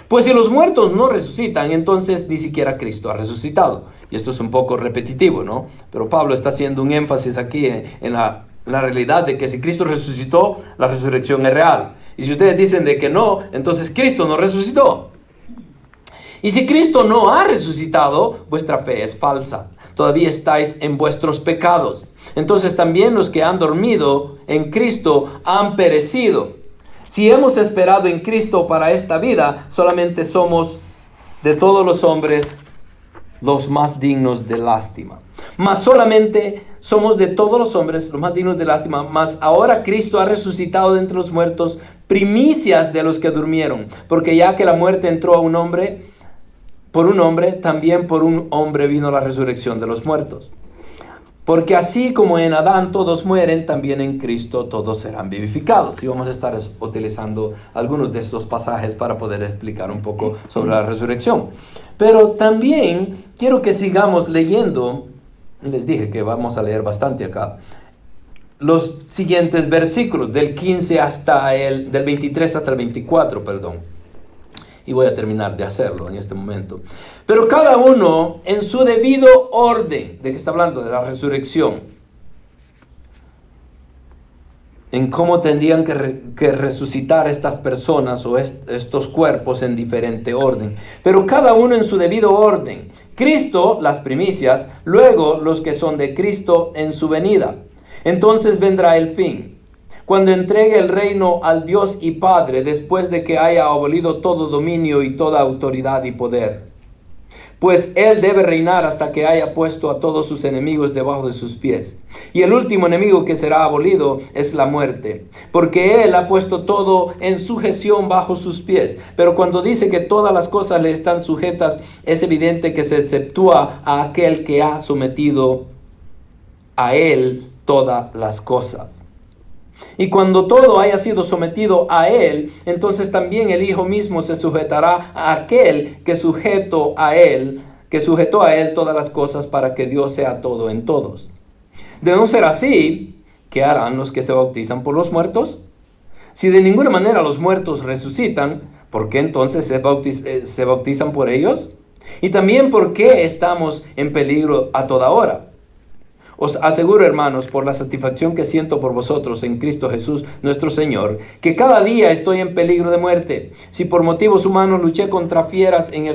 Pues si los muertos no resucitan, entonces ni siquiera Cristo ha resucitado. Y esto es un poco repetitivo, ¿no? Pero Pablo está haciendo un énfasis aquí en la realidad de que si Cristo resucitó, la resurrección es real. Y si ustedes dicen de que no, entonces Cristo no resucitó. Y si Cristo no ha resucitado, vuestra fe es falsa. Todavía estáis en vuestros pecados. Entonces también los que han dormido en Cristo han perecido. Si hemos esperado en Cristo para esta vida, solamente somos de todos los hombres los más dignos de lástima. Mas solamente somos de todos los hombres los más dignos de lástima. Mas ahora Cristo ha resucitado de entre los muertos, primicias de los que durmieron. Porque ya que la muerte entró a un hombre, por un hombre, también por un hombre vino la resurrección de los muertos. Porque así como en Adán todos mueren, también en Cristo todos serán vivificados. Y vamos a estar utilizando algunos de estos pasajes para poder explicar un poco sobre la resurrección. Pero también quiero que sigamos leyendo, y les dije que vamos a leer bastante acá, los siguientes versículos, del 15 del 23 hasta el 24, perdón. Y voy a terminar de hacerlo en este momento. Pero cada uno en su debido orden. ¿De qué está hablando? De la resurrección. en cómo tendrían que resucitar estas personas o estos cuerpos en diferente orden. Pero cada uno en su debido orden. Cristo, las primicias, luego los que son de Cristo en su venida. Entonces vendrá el fin, cuando entregue el reino al Dios y Padre, después de que haya abolido todo dominio y toda autoridad y poder. Pues Él debe reinar hasta que haya puesto a todos sus enemigos debajo de sus pies. Y el último enemigo que será abolido es la muerte, porque Él ha puesto todo en sujeción bajo sus pies. Pero cuando dice que todas las cosas le están sujetas, es evidente que se exceptúa a aquel que ha sometido a Él todas las cosas. Y cuando todo haya sido sometido a Él, entonces también el Hijo mismo se sujetará a aquel que sujetó a Él todas las cosas, para que Dios sea todo en todos. De no ser así, ¿qué harán los que se bautizan por los muertos? Si de ninguna manera los muertos resucitan, ¿por qué entonces se bautizan por ellos? Y también, ¿por qué estamos en peligro a toda hora? Os aseguro, hermanos, por la satisfacción que siento por vosotros en Cristo Jesús nuestro Señor, que cada día estoy en peligro de muerte. Si por motivos humanos luché contra fieras en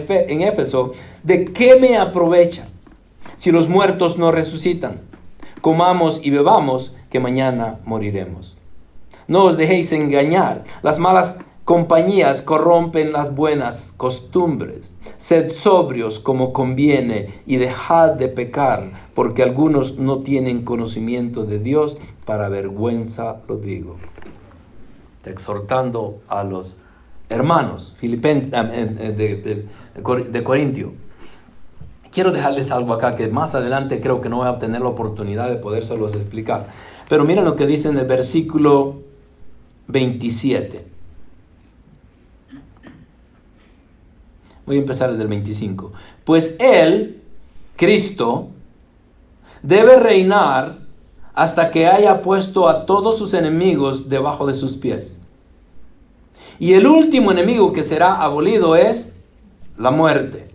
Éfeso, ¿de qué me aprovecha si los muertos no resucitan? Comamos y bebamos, que mañana moriremos. No os dejéis engañar. Las malas compañías corrompen las buenas costumbres. Sed sobrios como conviene y dejad de pecar, porque algunos no tienen conocimiento de Dios. Para vergüenza lo digo. Exhortando a los hermanos filipenses de Corintio. Quiero dejarles algo acá que más adelante creo que no voy a tener la oportunidad de podérselos explicar. Pero miren lo que dice en el versículo 27. Voy a empezar desde el 25. Pues Él, Cristo, debe reinar hasta que haya puesto a todos sus enemigos debajo de sus pies. Y el último enemigo que será abolido es la muerte.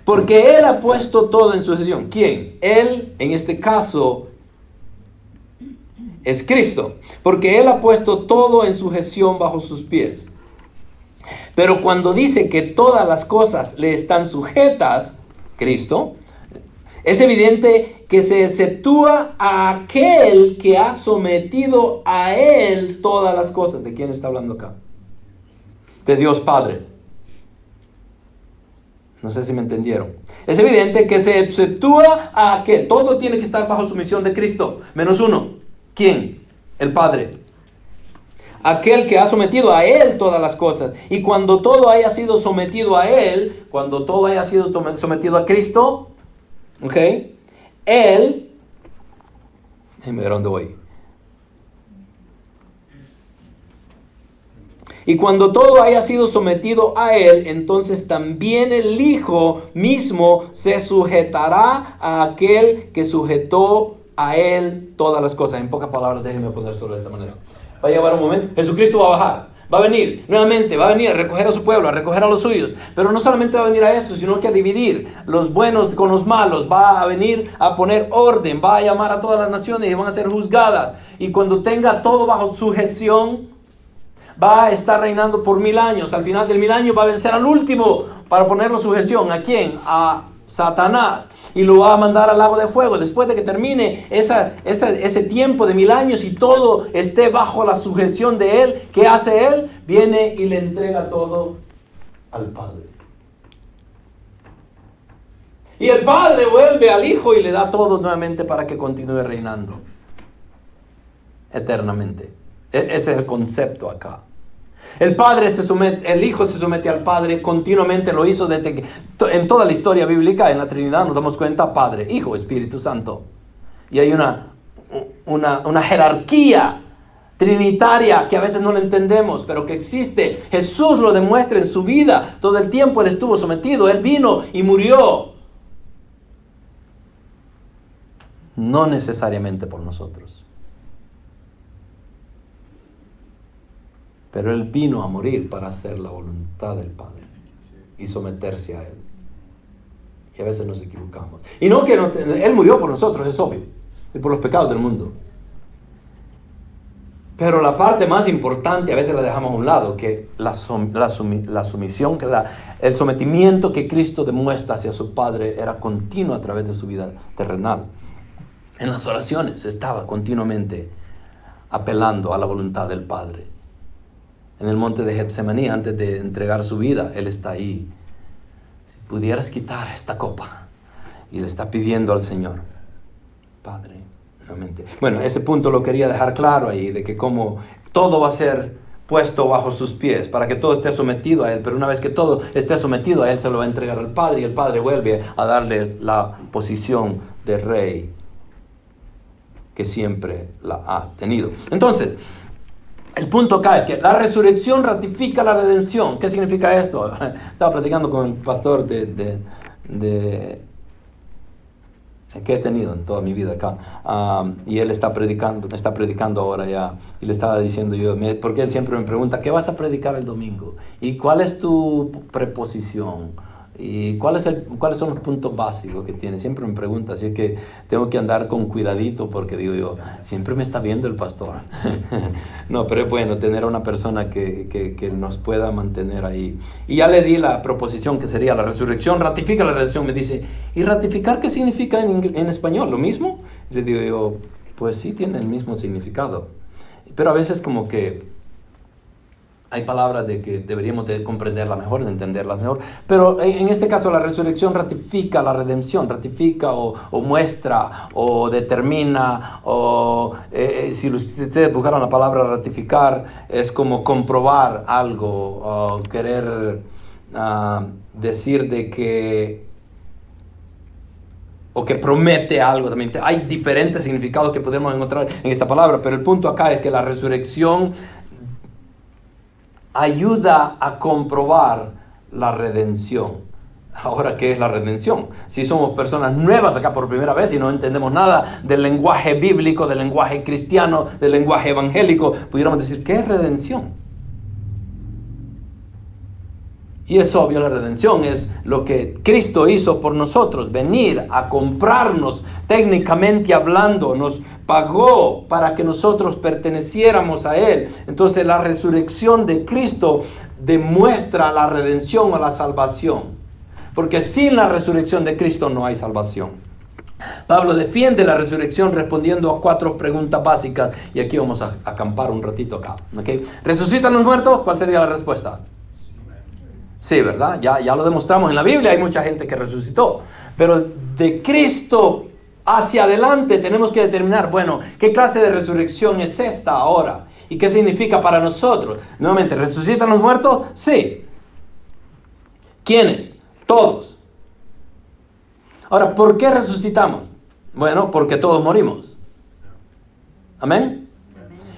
Porque Él ha puesto todo en sucesión. ¿Quién? Él, en este caso, es Cristo. Porque Él ha puesto todo en sujeción bajo sus pies. Pero cuando dice que todas las cosas le están sujetas, Cristo, es evidente que se exceptúa a aquel que ha sometido a Él todas las cosas. ¿De quién está hablando acá? De Dios Padre. No sé si me entendieron. Es evidente que se exceptúa a aquel. Todo tiene que estar bajo sumisión de Cristo, menos uno. ¿Quién? El Padre. Aquel que ha sometido a Él todas las cosas. Y cuando todo haya sido sometido a Él, cuando todo haya sido sometido a Cristo, ¿ok? Él, déjenme ver dónde voy. Y cuando todo haya sido sometido a Él, entonces también el Hijo mismo se sujetará a aquel que sujetó a Él todas las cosas. En pocas palabras, déjenme ponérselo de esta manera. Va a llevar un momento, Jesucristo va a bajar, va a venir nuevamente, va a venir a recoger a su pueblo, a recoger a los suyos. Pero no solamente va a venir a eso, sino que a dividir los buenos con los malos. Va a venir a poner orden, va a llamar a todas las naciones y van a ser juzgadas. Y cuando tenga todo bajo sujeción, va a estar reinando por 1000 años. Al final del 1000 años va a vencer al último para ponerlo en sujeción. ¿A quién? A Satanás. Y lo va a mandar al lago de fuego. Después de que termine ese tiempo de 1000 años y todo esté bajo la sujeción de Él, ¿qué hace Él? Viene y le entrega todo al Padre. Y el Padre vuelve al Hijo y le da todo nuevamente para que continúe reinando eternamente. Ese es el concepto acá. El Hijo se somete al Padre continuamente, lo hizo desde que, en toda la historia bíblica, en la Trinidad nos damos cuenta, Padre, Hijo, Espíritu Santo. Y hay una jerarquía trinitaria que a veces no la entendemos, pero que existe. Jesús lo demuestra en su vida. Todo el tiempo Él estuvo sometido, Él vino y murió. No necesariamente por nosotros. Pero Él vino a morir para hacer la voluntad del Padre y someterse a Él. Y a veces nos equivocamos. Y no que Él murió por nosotros, es obvio. Y por los pecados del mundo. Pero la parte más importante a veces la dejamos a un lado, que la sumisión, que el sometimiento que Cristo demuestra hacia su Padre era continuo a través de su vida terrenal. En las oraciones estaba continuamente apelando a la voluntad del Padre. En el monte de Getsemaní, antes de entregar su vida, Él está ahí. Si pudieras quitar esta copa, y le está pidiendo al Señor, Padre, nuevamente. Bueno, ese punto lo quería dejar claro ahí, de que como todo va a ser puesto bajo sus pies, para que todo esté sometido a Él, pero una vez que todo esté sometido a Él, se lo va a entregar al Padre, y el Padre vuelve a darle la posición de rey que siempre la ha tenido. Entonces, el punto acá es que la resurrección ratifica la redención. ¿Qué significa esto? Estaba platicando con el pastor que he tenido en toda mi vida acá, y él está predicando ahora ya, y le estaba diciendo yo, porque él siempre me pregunta, ¿qué vas a predicar el domingo? ¿Y cuál es tu preposición? ¿Y cuáles son los puntos básicos que tiene? Siempre me pregunta, así es que tengo que andar con cuidadito, porque digo yo, siempre me está viendo el pastor. No, pero es bueno tener a una persona que nos pueda mantener ahí. Y ya le di la proposición que sería la resurrección, ratifica la resurrección. Me dice, ¿y ratificar qué significa en español? ¿Lo mismo? Le digo yo, pues sí, tiene el mismo significado. Pero a veces como que hay palabras de que deberíamos de comprenderla mejor, de entenderla mejor. Pero en este caso la resurrección ratifica la redención, ratifica o muestra o determina, o si ustedes buscaron la palabra ratificar, es como comprobar algo, o querer decir de que, o que promete algo también. Hay diferentes significados que podemos encontrar en esta palabra, pero el punto acá es que la resurrección ayuda a comprobar la redención. Ahora, ¿qué es la redención? Si somos personas nuevas acá por primera vez y no entendemos nada del lenguaje bíblico, del lenguaje cristiano, del lenguaje evangélico, pudiéramos decir, ¿qué es redención? Y es obvio, la redención es lo que Cristo hizo por nosotros, venir a comprarnos, técnicamente hablando, nos pagó para que nosotros perteneciéramos a Él. Entonces la resurrección de Cristo demuestra la redención o la salvación, porque sin la resurrección de Cristo no hay salvación. Pablo defiende la resurrección respondiendo a 4 preguntas básicas, y aquí vamos a acampar un ratito acá. ¿Okay? ¿Resucitan los muertos? ¿Cuál sería la respuesta? Sí, ¿verdad? Ya lo demostramos en la Biblia, hay mucha gente que resucitó. Pero de Cristo hacia adelante tenemos que determinar, bueno, ¿qué clase de resurrección es esta ahora? ¿Y qué significa para nosotros? Nuevamente, ¿resucitan los muertos? Sí. ¿Quiénes? Todos. Ahora, ¿por qué resucitamos? Bueno, porque todos morimos. ¿Amén?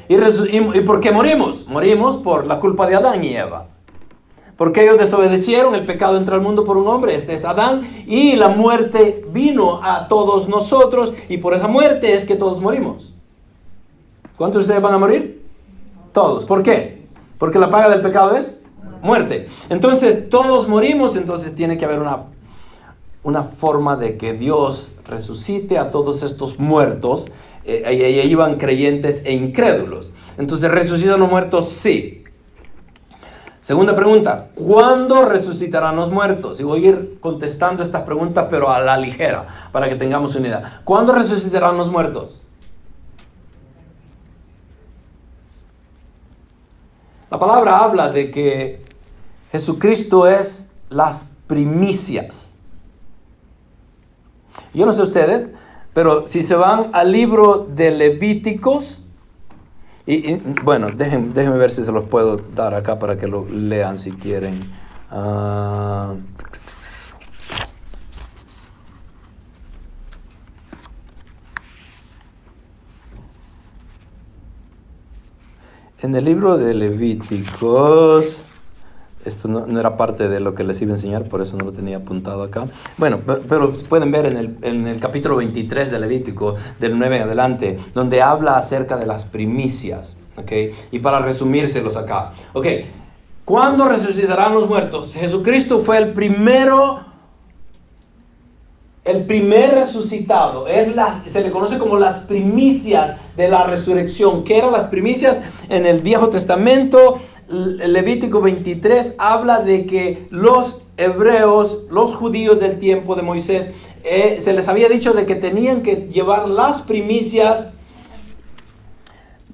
¿Y por qué morimos? Morimos por la culpa de Adán y Eva. Porque ellos desobedecieron, el pecado entró al mundo por un hombre, este es Adán, y la muerte vino a todos nosotros, y por esa muerte es que todos morimos. ¿Cuántos de ustedes van a morir? Todos. ¿Por qué? Porque la paga del pecado es muerte. Entonces todos morimos, entonces tiene que haber una forma de que Dios resucite a todos estos muertos. Ahí iban creyentes e incrédulos. Entonces, ¿resucitan los muertos? Sí. Segunda pregunta, ¿cuándo resucitarán los muertos? Y voy a ir contestando estas preguntas, pero a la ligera, para que tengamos una idea. ¿Cuándo resucitarán los muertos? La palabra habla de que Jesucristo es las primicias. Yo no sé ustedes, pero si se van al libro de Levíticos, y bueno, déjenme ver si se los puedo dar acá para que lo lean si quieren. En el libro de Levíticos, esto no era parte de lo que les iba a enseñar, por eso no lo tenía apuntado acá. Bueno, pero pueden ver en el capítulo 23 de Levítico, del 9 en adelante, donde habla acerca de las primicias, ¿ok? Y para resumírselos acá, ¿ok? ¿Cuándo resucitarán los muertos? Jesucristo fue el primer resucitado. Se le conoce como las primicias de la resurrección. ¿Qué eran las primicias? En el Viejo Testamento, Levítico 23 habla de que los hebreos, los judíos del tiempo de Moisés, se les había dicho de que tenían que llevar las primicias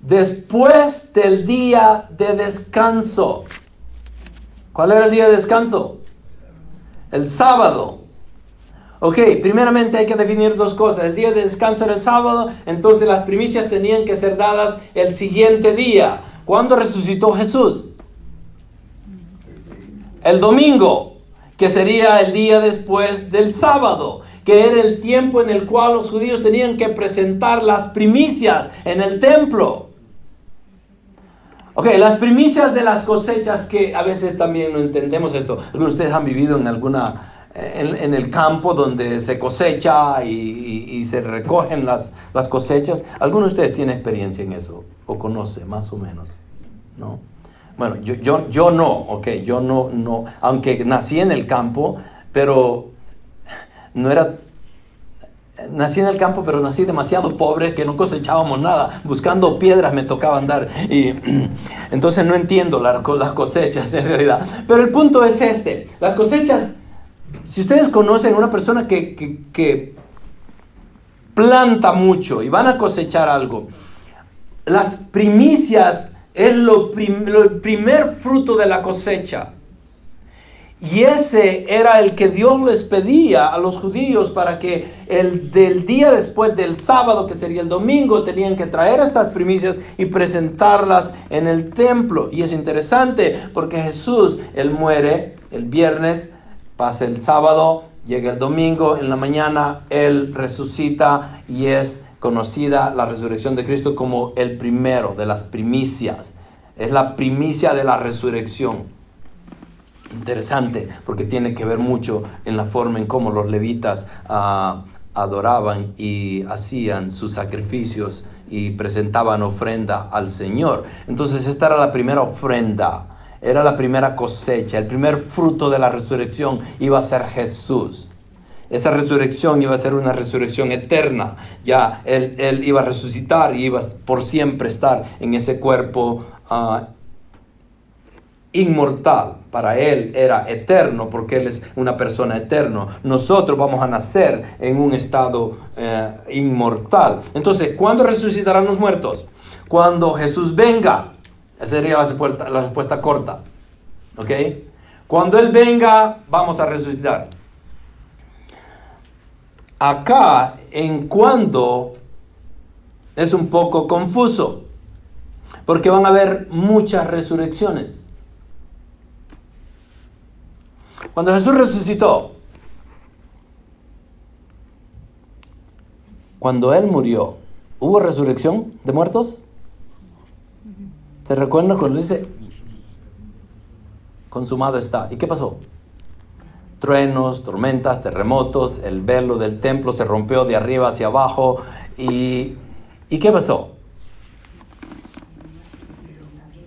después del día de descanso. ¿Cuál era el día de descanso? El sábado. Ok, primeramente hay que definir dos cosas. El día de descanso era el sábado, entonces las primicias tenían que ser dadas el siguiente día. ¿Cuándo resucitó Jesús? El domingo, que sería el día después del sábado, que era el tiempo en el cual los judíos tenían que presentar las primicias en el templo. Ok, las primicias de las cosechas, que a veces también no entendemos esto. Algunos de ustedes han vivido en en el campo donde se cosecha y se recogen las cosechas. ¿Algunos de ustedes tienen experiencia en eso? ¿O conoce más o menos? ¿No? Bueno, yo no, ok, yo no, aunque nací en el campo, pero nací en el campo, pero nací demasiado pobre que no cosechábamos nada. Buscando piedras me tocaba andar. Y entonces no entiendo las cosechas en realidad. Pero el punto es este. Las cosechas, si ustedes conocen a una persona que planta mucho y van a cosechar algo, las primicias es el primer fruto de la cosecha. Y ese era el que Dios les pedía a los judíos para que del día después del sábado, que sería el domingo, tenían que traer estas primicias y presentarlas en el templo. Y es interesante porque Jesús, Él muere el viernes, pasa el sábado, llega el domingo, en la mañana Él resucita y es conocida la resurrección de Cristo como el primero de las primicias. Es la primicia de la resurrección. Interesante, porque tiene que ver mucho en la forma en cómo los levitas adoraban y hacían sus sacrificios y presentaban ofrenda al Señor. Entonces esta era la primera ofrenda, era la primera cosecha, el primer fruto de la resurrección iba a ser Jesús. Esa resurrección iba a ser una resurrección eterna. Ya él iba a resucitar y iba por siempre estar en ese cuerpo inmortal. Para Él era eterno porque Él es una persona eterna. Nosotros vamos a nacer en un estado inmortal. Entonces, ¿cuándo resucitarán los muertos? Cuando Jesús venga. Esa sería la respuesta corta. ¿Ok? Cuando Él venga, vamos a resucitar. Acá, en cuando, es un poco confuso. Porque van a haber muchas resurrecciones. Cuando Jesús resucitó, cuando Él murió, ¿hubo resurrección de muertos? ¿Se recuerdan cuando dice, consumado está? ¿Y qué pasó? Truenos, tormentas, terremotos, el velo del templo se rompió de arriba hacia abajo. ¿Y qué pasó?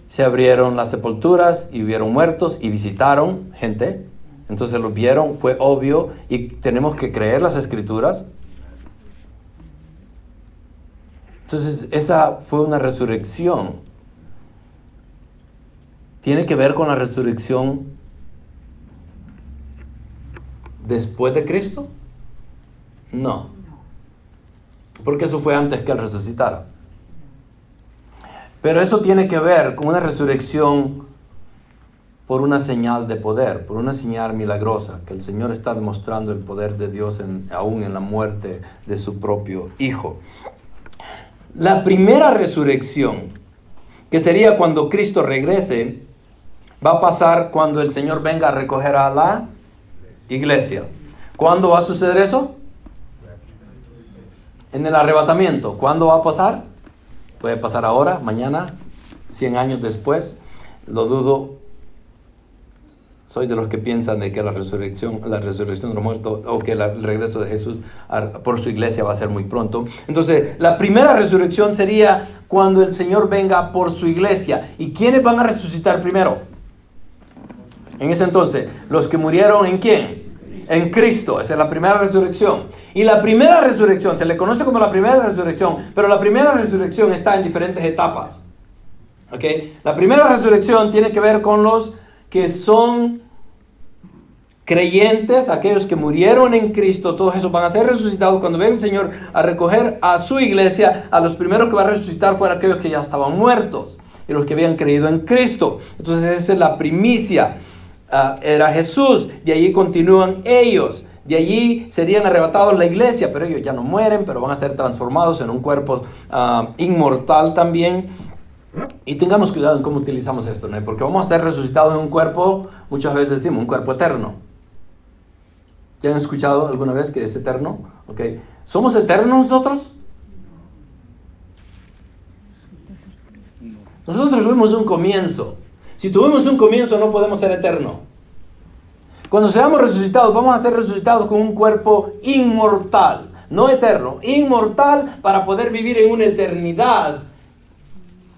Se abrieron las sepulturas y vieron muertos y visitaron gente. Entonces lo vieron, fue obvio, y tenemos que creer las escrituras. Entonces esa fue una resurrección. ¿Tiene que ver con la resurrección después de Cristo? No. Porque eso fue antes que Él resucitara. Pero eso tiene que ver con una resurrección por una señal de poder, por una señal milagrosa, que el Señor está demostrando el poder de Dios aún en la muerte de su propio Hijo. La primera resurrección, que sería cuando Cristo regrese, va a pasar cuando el Señor venga a recoger a la iglesia. ¿Cuándo va a suceder eso? En el arrebatamiento. ¿Cuándo va a pasar? Puede pasar ahora, mañana, 100 años después. Lo dudo. Soy de los que piensan de que la resurrección de los muertos o que el regreso de Jesús por su iglesia va a ser muy pronto. Entonces, la primera resurrección sería cuando el Señor venga por su iglesia. ¿Y quiénes van a resucitar primero? En ese entonces, los que murieron ¿en quién? Sí, en Cristo, esa es la primera resurrección. Y la primera resurrección, se le conoce como la primera resurrección, pero la primera resurrección está en diferentes etapas. ¿Ok? La primera resurrección tiene que ver con los que son creyentes, aquellos que murieron en Cristo, todos esos van a ser resucitados cuando venga el Señor a recoger a su iglesia. A los primeros que va a resucitar fueron aquellos que ya estaban muertos y los que habían creído en Cristo. Entonces esa es la primicia. Era Jesús, de allí continúan ellos, de allí serían arrebatados la iglesia, pero ellos ya no mueren, pero van a ser transformados en un cuerpo inmortal también. Y tengamos cuidado en cómo utilizamos esto, ¿no? Porque vamos a ser resucitados en un cuerpo, muchas veces decimos, un cuerpo eterno. ¿Ya han escuchado alguna vez que es eterno? ¿Okay? ¿Somos eternos nosotros? Nosotros tuvimos un comienzo. Si tuvimos un comienzo, no podemos ser eternos. Cuando seamos resucitados, vamos a ser resucitados con un cuerpo inmortal, no eterno, inmortal, para poder vivir en una eternidad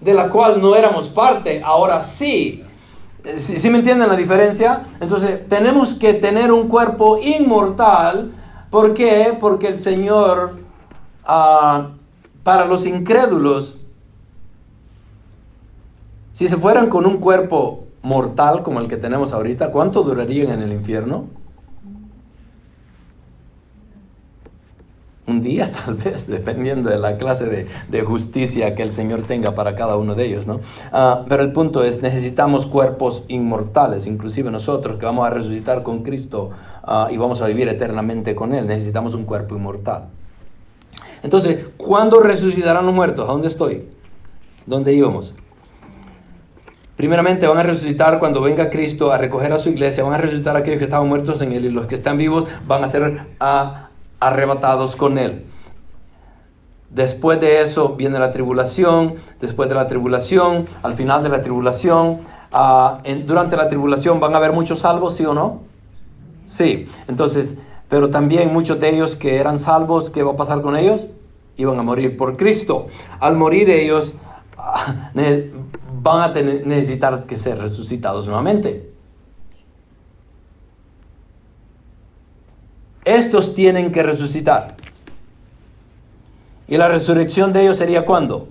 de la cual no éramos parte, ahora sí. ¿Sí me entienden la diferencia? Entonces, tenemos que tener un cuerpo inmortal. ¿Por qué? Porque el Señor, para los incrédulos, si se fueran con un cuerpo mortal como el que tenemos ahorita, ¿cuánto durarían en el infierno? Un día tal vez, dependiendo de la clase de justicia que el Señor tenga para cada uno de ellos, ¿no? Pero el punto es, necesitamos cuerpos inmortales, inclusive nosotros que vamos a resucitar con Cristo y vamos a vivir eternamente con Él, necesitamos un cuerpo inmortal. Entonces, ¿cuándo resucitarán los muertos? ¿A dónde estoy? ¿Dónde íbamos? Primeramente van a resucitar cuando venga Cristo a recoger a su iglesia, van a resucitar a aquellos que estaban muertos en Él y los que están vivos van a ser arrebatados con Él. Después de eso viene la tribulación, después de la tribulación, al final de la tribulación, durante la tribulación van a haber muchos salvos, ¿sí o no? Sí, entonces, pero también muchos de ellos que eran salvos, ¿qué va a pasar con ellos? Iban a morir por Cristo. Al morir ellos, van a necesitar que ser resucitados nuevamente. Estos tienen que resucitar. ¿Y la resurrección de ellos sería cuándo?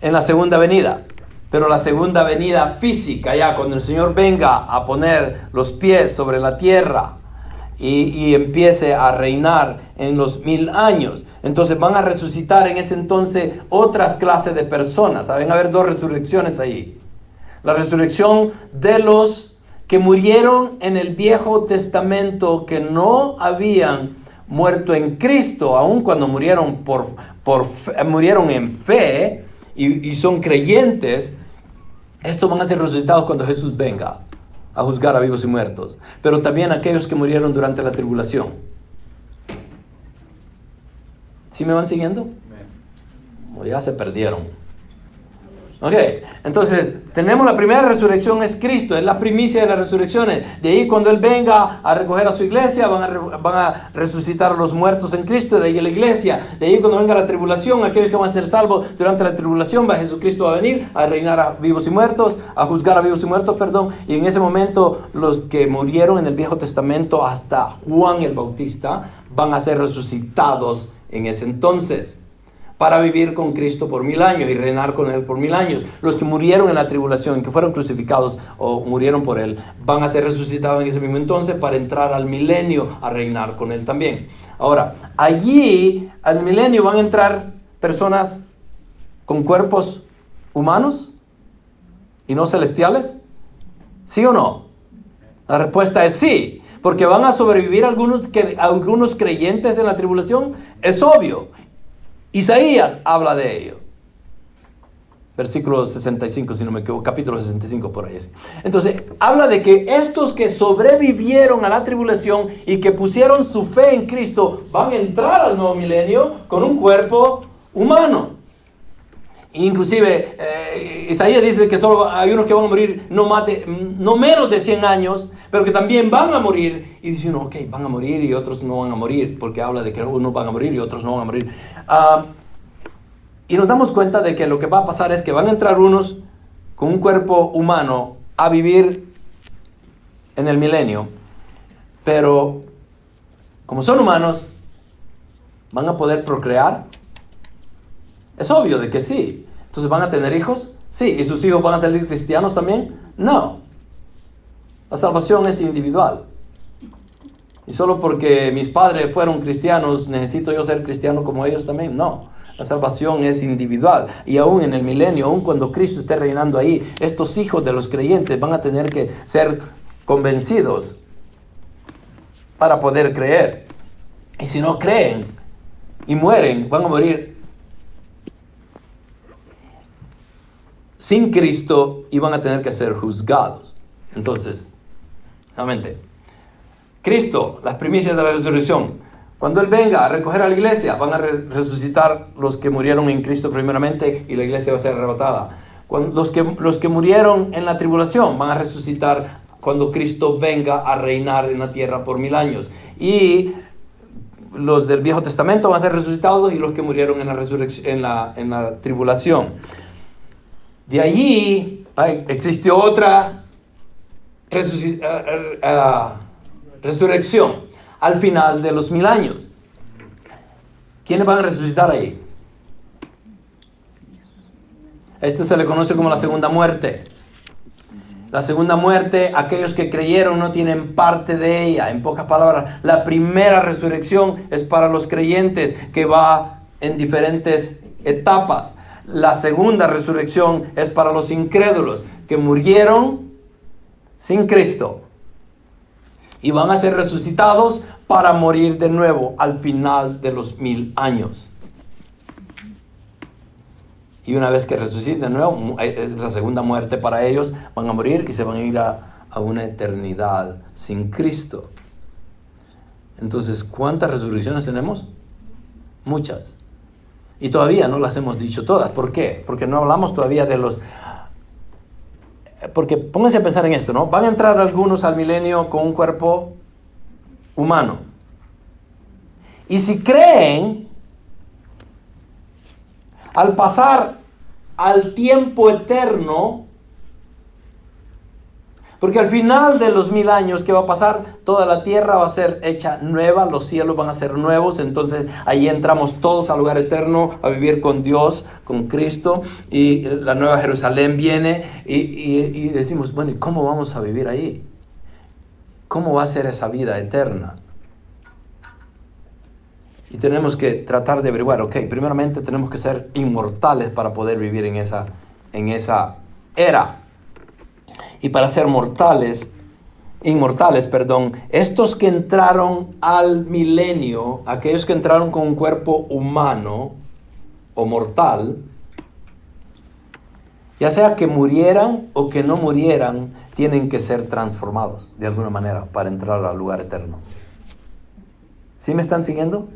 En la segunda venida. Pero la segunda venida física, ya cuando el Señor venga a poner los pies sobre la tierra y empiece a reinar en los 1000 años. Entonces van a resucitar en ese entonces otras clases de personas. Van a haber dos resurrecciones ahí. La resurrección de los que murieron en el Viejo Testamento, que no habían muerto en Cristo, aun cuando murieron murieron en fe y son creyentes. Estos van a ser resucitados cuando Jesús venga a juzgar a vivos y muertos. Pero también aquellos que murieron durante la tribulación. ¿Sí me van siguiendo? O ya se perdieron. Ok, entonces tenemos la primera resurrección, es Cristo, es la primicia de las resurrecciones. De ahí cuando Él venga a recoger a su iglesia, van a resucitar a los muertos en Cristo, de ahí la iglesia. De ahí cuando venga la tribulación, aquellos que van a ser salvos durante la tribulación, Jesucristo va a venir a reinar a vivos y muertos, a juzgar a vivos y muertos, y en ese momento los que murieron en el Viejo Testamento hasta Juan el Bautista van a ser resucitados en ese entonces, para vivir con Cristo por 1000 años y reinar con Él por 1000 años. Los que murieron en la tribulación, que fueron crucificados o murieron por Él, van a ser resucitados en ese mismo entonces para entrar al milenio a reinar con Él también. Ahora, allí al milenio van a entrar personas con cuerpos humanos y no celestiales. ¿Sí o no? La respuesta es sí, porque van a sobrevivir algunos creyentes de la tribulación, es obvio. Isaías habla de ello. Versículo 65, si no me equivoco, capítulo 65 por ahí. Entonces, habla de que estos que sobrevivieron a la tribulación y que pusieron su fe en Cristo van a entrar al nuevo milenio con un cuerpo humano. Inclusive, Isaías dice que solo hay unos que van a morir no menos de 100 años, pero que también van a morir. Y dice uno, ok, van a morir y otros no van a morir, porque habla de que unos van a morir y otros no van a morir. Y nos damos cuenta de que lo que va a pasar es que van a entrar unos con un cuerpo humano a vivir en el milenio, pero como son humanos, ¿van a poder procrear? Es obvio de que sí. Entonces, ¿van a tener hijos? Sí. ¿Y sus hijos van a salir cristianos también? No. La salvación es individual. Y solo porque mis padres fueron cristianos, ¿necesito yo ser cristiano como ellos también? No. La salvación es individual. Y aún en el milenio, aún cuando Cristo esté reinando ahí, estos hijos de los creyentes van a tener que ser convencidos para poder creer. Y si no creen y mueren, van a morir sin Cristo y van a tener que ser juzgados. Entonces, nuevamente, Cristo, las primicias de la resurrección. Cuando Él venga a recoger a la iglesia, van a resucitar los que murieron en Cristo primeramente y la iglesia va a ser arrebatada. Los que murieron en la tribulación van a resucitar cuando Cristo venga a reinar en la tierra por 1000 años. Y los del Viejo Testamento van a ser resucitados y los que murieron en la resurrección, en la tribulación. De allí existió otra resurrección al final de los 1000 años. ¿Quiénes van a resucitar ahí? Esto se le conoce como la segunda muerte. La segunda muerte, aquellos que creyeron no tienen parte de ella. En pocas palabras, la primera resurrección es para los creyentes, que va en diferentes etapas. La segunda resurrección es para los incrédulos, que murieron sin Cristo y van a ser resucitados para morir de nuevo al final de los 1000 años. Y una vez que resuciten de nuevo, es la segunda muerte para ellos, van a morir y se van a ir a una eternidad sin Cristo. Entonces, ¿cuántas resurrecciones tenemos? Muchas. Y todavía no las hemos dicho todas. ¿Por qué? Porque no hablamos todavía de los... Porque pónganse a pensar en esto, ¿no? Van a entrar algunos al milenio con un cuerpo humano. Y si creen, al pasar al tiempo eterno, porque al final de los 1000 años, ¿qué va a pasar? Toda la tierra va a ser hecha nueva, los cielos van a ser nuevos, entonces ahí entramos todos al lugar eterno a vivir con Dios, con Cristo, y la nueva Jerusalén viene y decimos, bueno, ¿y cómo vamos a vivir ahí? ¿Cómo va a ser esa vida eterna? Y tenemos que tratar de averiguar, primeramente tenemos que ser inmortales para poder vivir en esa era. Y para ser inmortales, estos que entraron al milenio, aquellos que entraron con un cuerpo humano o mortal, ya sea que murieran o que no murieran, tienen que ser transformados de alguna manera para entrar al lugar eterno. ¿Sí me están siguiendo?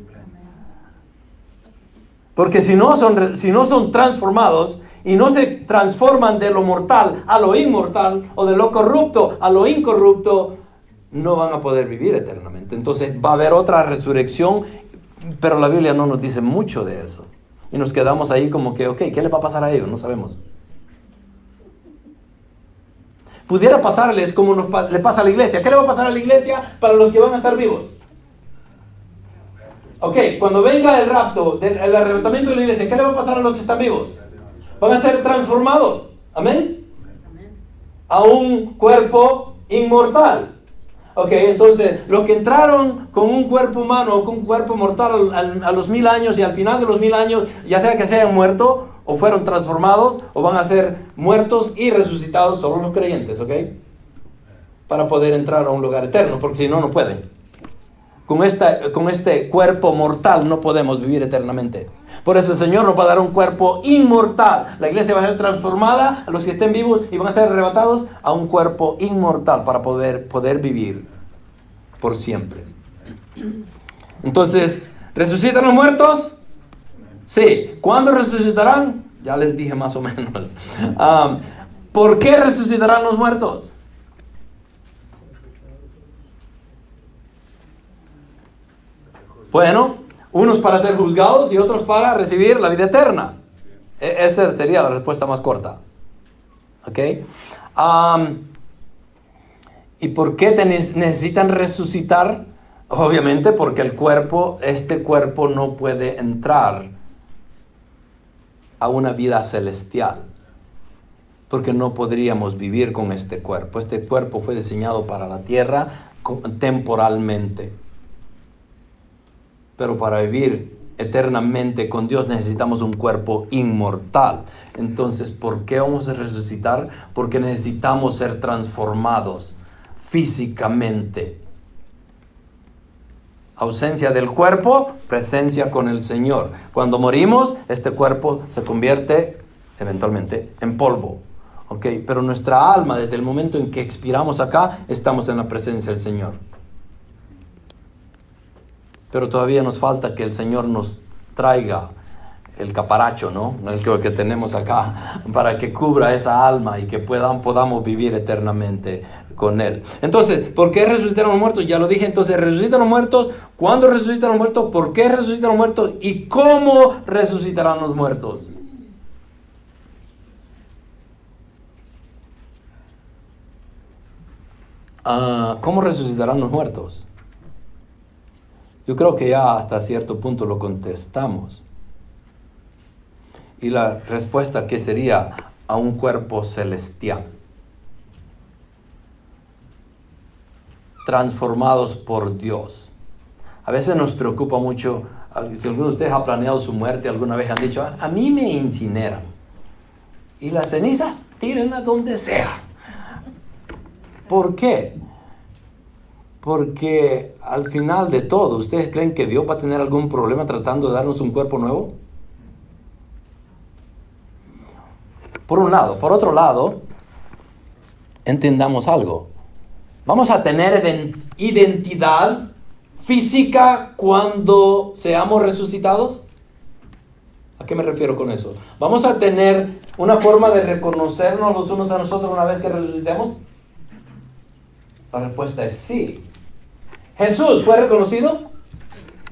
Porque si no son transformados y no se transforman de lo mortal a lo inmortal o de lo corrupto a lo incorrupto, no van a poder vivir eternamente. Entonces va a haber otra resurrección, pero la Biblia no nos dice mucho de eso. Y nos quedamos ahí como que, ¿qué le va a pasar a ellos? No sabemos. Pudiera pasarles como le pasa a la iglesia. ¿Qué le va a pasar a la iglesia para los que van a estar vivos? Cuando venga el rapto, el arrebatamiento de la iglesia, ¿qué le va a pasar a los que están vivos? Van a ser transformados, amén, a un cuerpo inmortal. Entonces, los que entraron con un cuerpo humano o con un cuerpo mortal a los 1000 años y al final de los 1000 años, ya sea que se hayan muerto o fueron transformados o van a ser muertos y resucitados, solo los creyentes, para poder entrar a un lugar eterno, porque si no, no pueden. Con este cuerpo mortal no podemos vivir eternamente. Por eso el Señor nos va a dar un cuerpo inmortal. La iglesia va a ser transformada, a los que estén vivos, y van a ser arrebatados a un cuerpo inmortal para poder vivir por siempre. Entonces, ¿resucitan los muertos? Sí. ¿Cuándo resucitarán? Ya les dije más o menos. ¿Por qué resucitarán los muertos? Bueno, unos para ser juzgados y otros para recibir la vida eterna. Esa sería la respuesta más corta. ¿Ok? ¿Y por qué necesitan resucitar? Obviamente porque este cuerpo no puede entrar a una vida celestial. Porque no podríamos vivir con este cuerpo. Este cuerpo fue diseñado para la tierra temporalmente. Pero para vivir eternamente con Dios necesitamos un cuerpo inmortal. Entonces, ¿por qué vamos a resucitar? Porque necesitamos ser transformados físicamente. Ausencia del cuerpo, presencia con el Señor. Cuando morimos, este cuerpo se convierte eventualmente en polvo. ¿Ok? Pero nuestra alma, desde el momento en que expiramos acá, estamos en la presencia del Señor. Pero todavía nos falta que el Señor nos traiga el caparacho, ¿no? El que tenemos acá, para que cubra esa alma y que podamos vivir eternamente con Él. Entonces, ¿por qué resucitan los muertos? Ya lo dije, entonces, resucitan los muertos. ¿Cuándo resucitan los muertos? ¿Por qué resucitan los muertos? ¿Y cómo resucitarán los muertos? ¿Cómo resucitarán los muertos? Yo creo que ya hasta cierto punto lo contestamos. Y la respuesta que sería a un cuerpo celestial. Transformados por Dios. A veces nos preocupa mucho, si alguno de ustedes ha planeado su muerte, alguna vez han dicho, a mí me incineran. Y las cenizas tírenlas donde sea. ¿Por qué? Porque al final de todo, ¿ustedes creen que Dios va a tener algún problema tratando de darnos un cuerpo nuevo? Por un lado. Por otro lado, entendamos algo. ¿Vamos a tener identidad física cuando seamos resucitados? ¿A qué me refiero con eso? ¿Vamos a tener una forma de reconocernos los unos a nosotros una vez que resucitemos? La respuesta es sí. ¿Jesús fue reconocido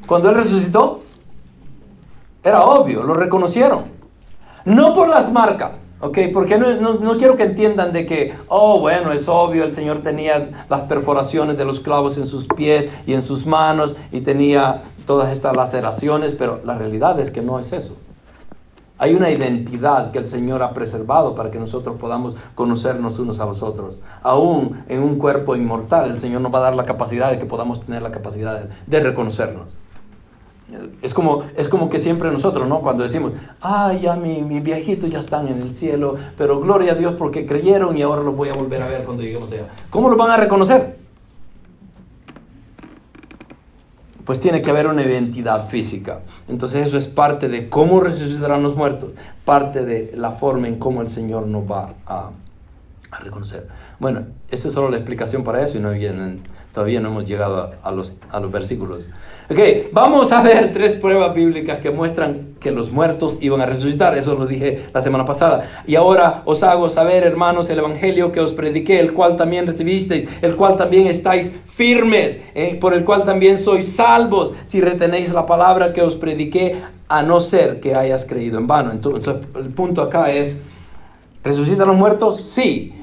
cuando Él resucitó? Era obvio, lo reconocieron. No por las marcas, ¿ok? Porque no quiero que entiendan de que, bueno, es obvio, el Señor tenía las perforaciones de los clavos en sus pies y en sus manos y tenía todas estas laceraciones, pero la realidad es que no es eso. Hay una identidad que el Señor ha preservado para que nosotros podamos conocernos unos a los otros. Aún en un cuerpo inmortal, el Señor nos va a dar la capacidad de que podamos tener la capacidad de reconocernos. Es como que siempre nosotros, ¿no? Cuando decimos, ya mi viejito ya están en el cielo, pero gloria a Dios porque creyeron y ahora los voy a volver a ver cuando lleguemos allá. ¿Cómo los van a reconocer? Pues tiene que haber una identidad física. Entonces eso es parte de cómo resucitarán los muertos, parte de la forma en cómo el Señor nos va a reconocer. Bueno, esa es solo la explicación para eso y todavía no hemos llegado a los versículos. Ok, vamos a ver 3 pruebas bíblicas que muestran que los muertos iban a resucitar. Eso lo dije la semana pasada. Y ahora os hago saber, hermanos, el evangelio que os prediqué, el cual también recibisteis, el cual también estáis firmes, por el cual también sois salvos, si retenéis la palabra que os prediqué, a no ser que hayas creído en vano. Entonces, el punto acá es, ¿resucitan los muertos? Sí.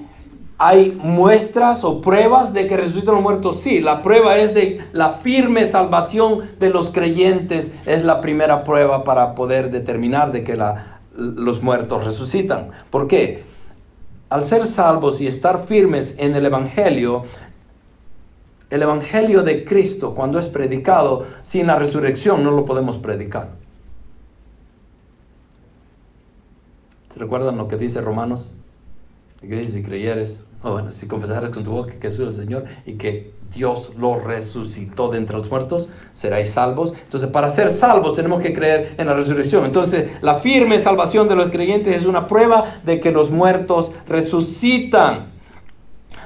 ¿Hay muestras o pruebas de que resucitan los muertos? Sí, la prueba es de la firme salvación de los creyentes. Es la primera prueba para poder determinar de que los muertos resucitan. ¿Por qué? Al ser salvos y estar firmes en el Evangelio de Cristo, cuando es predicado, sin la resurrección no lo podemos predicar. ¿Se recuerdan lo que dice Romanos? ¿Qué dice? Si creyeres, si confesares con tu boca que Jesús es el Señor y que Dios lo resucitó de entre los muertos, seréis salvos. Entonces, para ser salvos tenemos que creer en la resurrección. Entonces, la firme salvación de los creyentes es una prueba de que los muertos resucitan.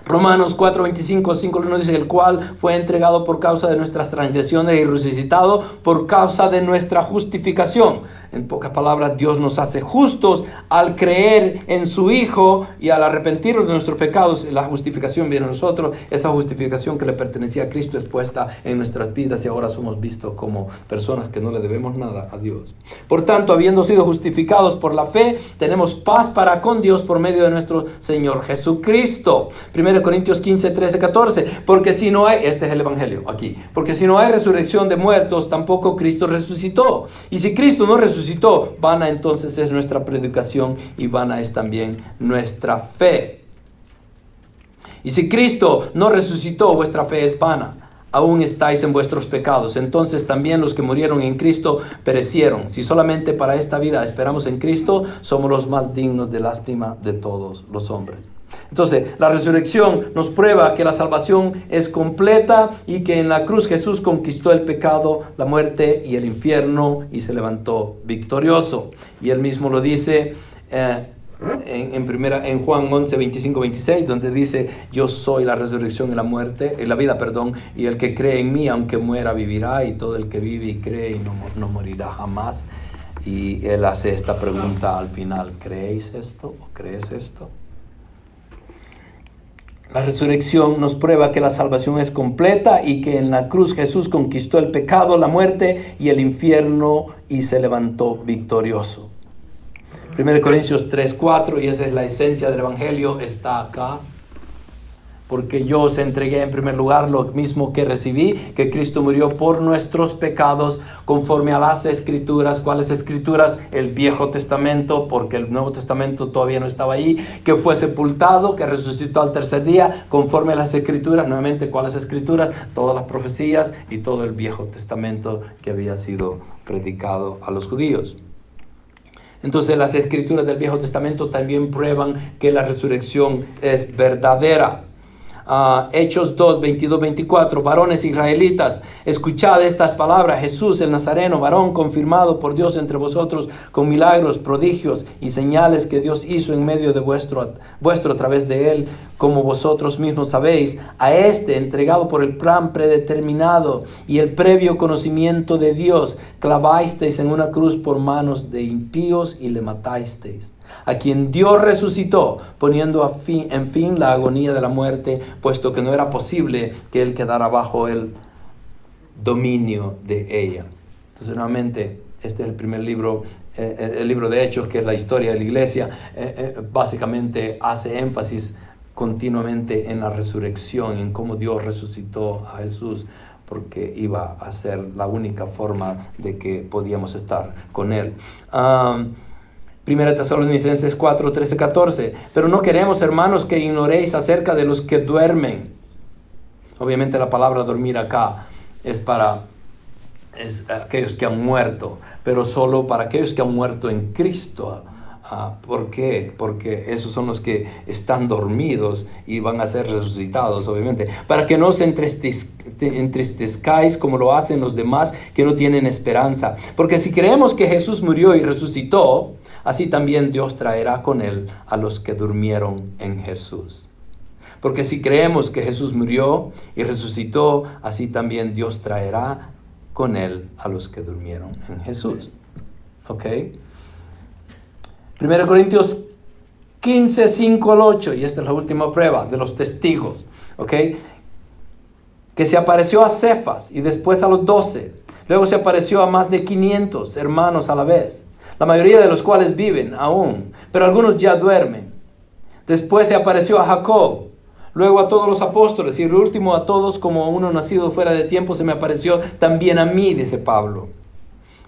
Romanos 4:25, 5:1 dice, el cual fue entregado por causa de nuestras transgresiones y resucitado por causa de nuestra justificación. En pocas palabras, Dios nos hace justos al creer en su Hijo y al arrepentirnos de nuestros pecados. La justificación viene a nosotros. Esa justificación que le pertenecía a Cristo es puesta en nuestras vidas y ahora somos vistos como personas que no le debemos nada a Dios. Por tanto, habiendo sido justificados por la fe, tenemos paz para con Dios por medio de nuestro Señor Jesucristo. 1 Corintios 15, 13, 14. Porque si no hay, este es el Evangelio aquí, porque si no hay resurrección de muertos, tampoco Cristo resucitó. Y si Cristo no resucitó, vana entonces es nuestra predicación y vana es también nuestra fe. Y si Cristo no resucitó, vuestra fe es vana. Aún estáis en vuestros pecados. Entonces también los que murieron en Cristo perecieron. Si solamente para esta vida esperamos en Cristo, somos los más dignos de lástima de todos los hombres. Entonces, la resurrección nos prueba que la salvación es completa y que en la cruz Jesús conquistó el pecado, la muerte y el infierno y se levantó victorioso. Y él mismo lo dice en Juan 11, 25, 26, donde dice: yo soy la resurrección y la muerte, la vida, y el que cree en mí, aunque muera, vivirá, y todo el que vive y cree y no morirá jamás. Y él hace esta pregunta al final: ¿creéis esto o crees esto? La resurrección nos prueba que la salvación es completa y que en la cruz Jesús conquistó el pecado, la muerte y el infierno y se levantó victorioso. 1 Corintios 3, 4, y esa es la esencia del Evangelio, está acá. Porque yo os entregué en primer lugar lo mismo que recibí, que Cristo murió por nuestros pecados conforme a las Escrituras. ¿Cuáles Escrituras? El Viejo Testamento, porque el Nuevo Testamento todavía no estaba ahí. Que fue sepultado, que resucitó al tercer día, conforme a las Escrituras. Nuevamente, ¿cuáles Escrituras? Todas las profecías y todo el Viejo Testamento que había sido predicado a los judíos. Entonces las Escrituras del Viejo Testamento también prueban que la resurrección es verdadera. Hechos 2, 22, 24, varones israelitas, escuchad estas palabras: Jesús el Nazareno, varón confirmado por Dios entre vosotros con milagros, prodigios y señales que Dios hizo en medio de vuestro a través de él, como vosotros mismos sabéis. A este, entregado por el plan predeterminado y el previo conocimiento de Dios, clavasteis en una cruz por manos de impíos y le matasteis. A quien Dios resucitó, poniendo en fin la agonía de la muerte, puesto que no era posible que él quedara bajo el dominio de ella. Entonces, nuevamente, este es el primer libro, el libro de Hechos, que es la historia de la iglesia. Básicamente hace énfasis continuamente en la resurrección, en cómo Dios resucitó a Jesús, porque iba a ser la única forma de que podíamos estar con él. 1 Tesalonicenses 4, 13, 14. Pero no queremos, hermanos, que ignoréis acerca de los que duermen. Obviamente la palabra dormir acá es aquellos que han muerto, pero solo para aquellos que han muerto en Cristo. ¿Por qué? Porque esos son los que están dormidos y van a ser resucitados, obviamente. Para que no os entristezcáis como lo hacen los demás que no tienen esperanza. Porque si creemos que Jesús murió y resucitó, así también Dios traerá con él a los que durmieron en Jesús. Porque si creemos que Jesús murió y resucitó, así también Dios traerá con él a los que durmieron en Jesús. ¿Ok? 1 Corintios 15, 5 al 8, y esta es la última prueba de los testigos. ¿Ok? Que se apareció a Cefas y después a los 12. Luego se apareció a más de 500 hermanos a la vez, la mayoría de los cuales viven aún, pero algunos ya duermen. Después se apareció a Jacob, luego a todos los apóstoles, y el último a todos, como uno nacido fuera de tiempo, se me apareció también a mí, dice Pablo.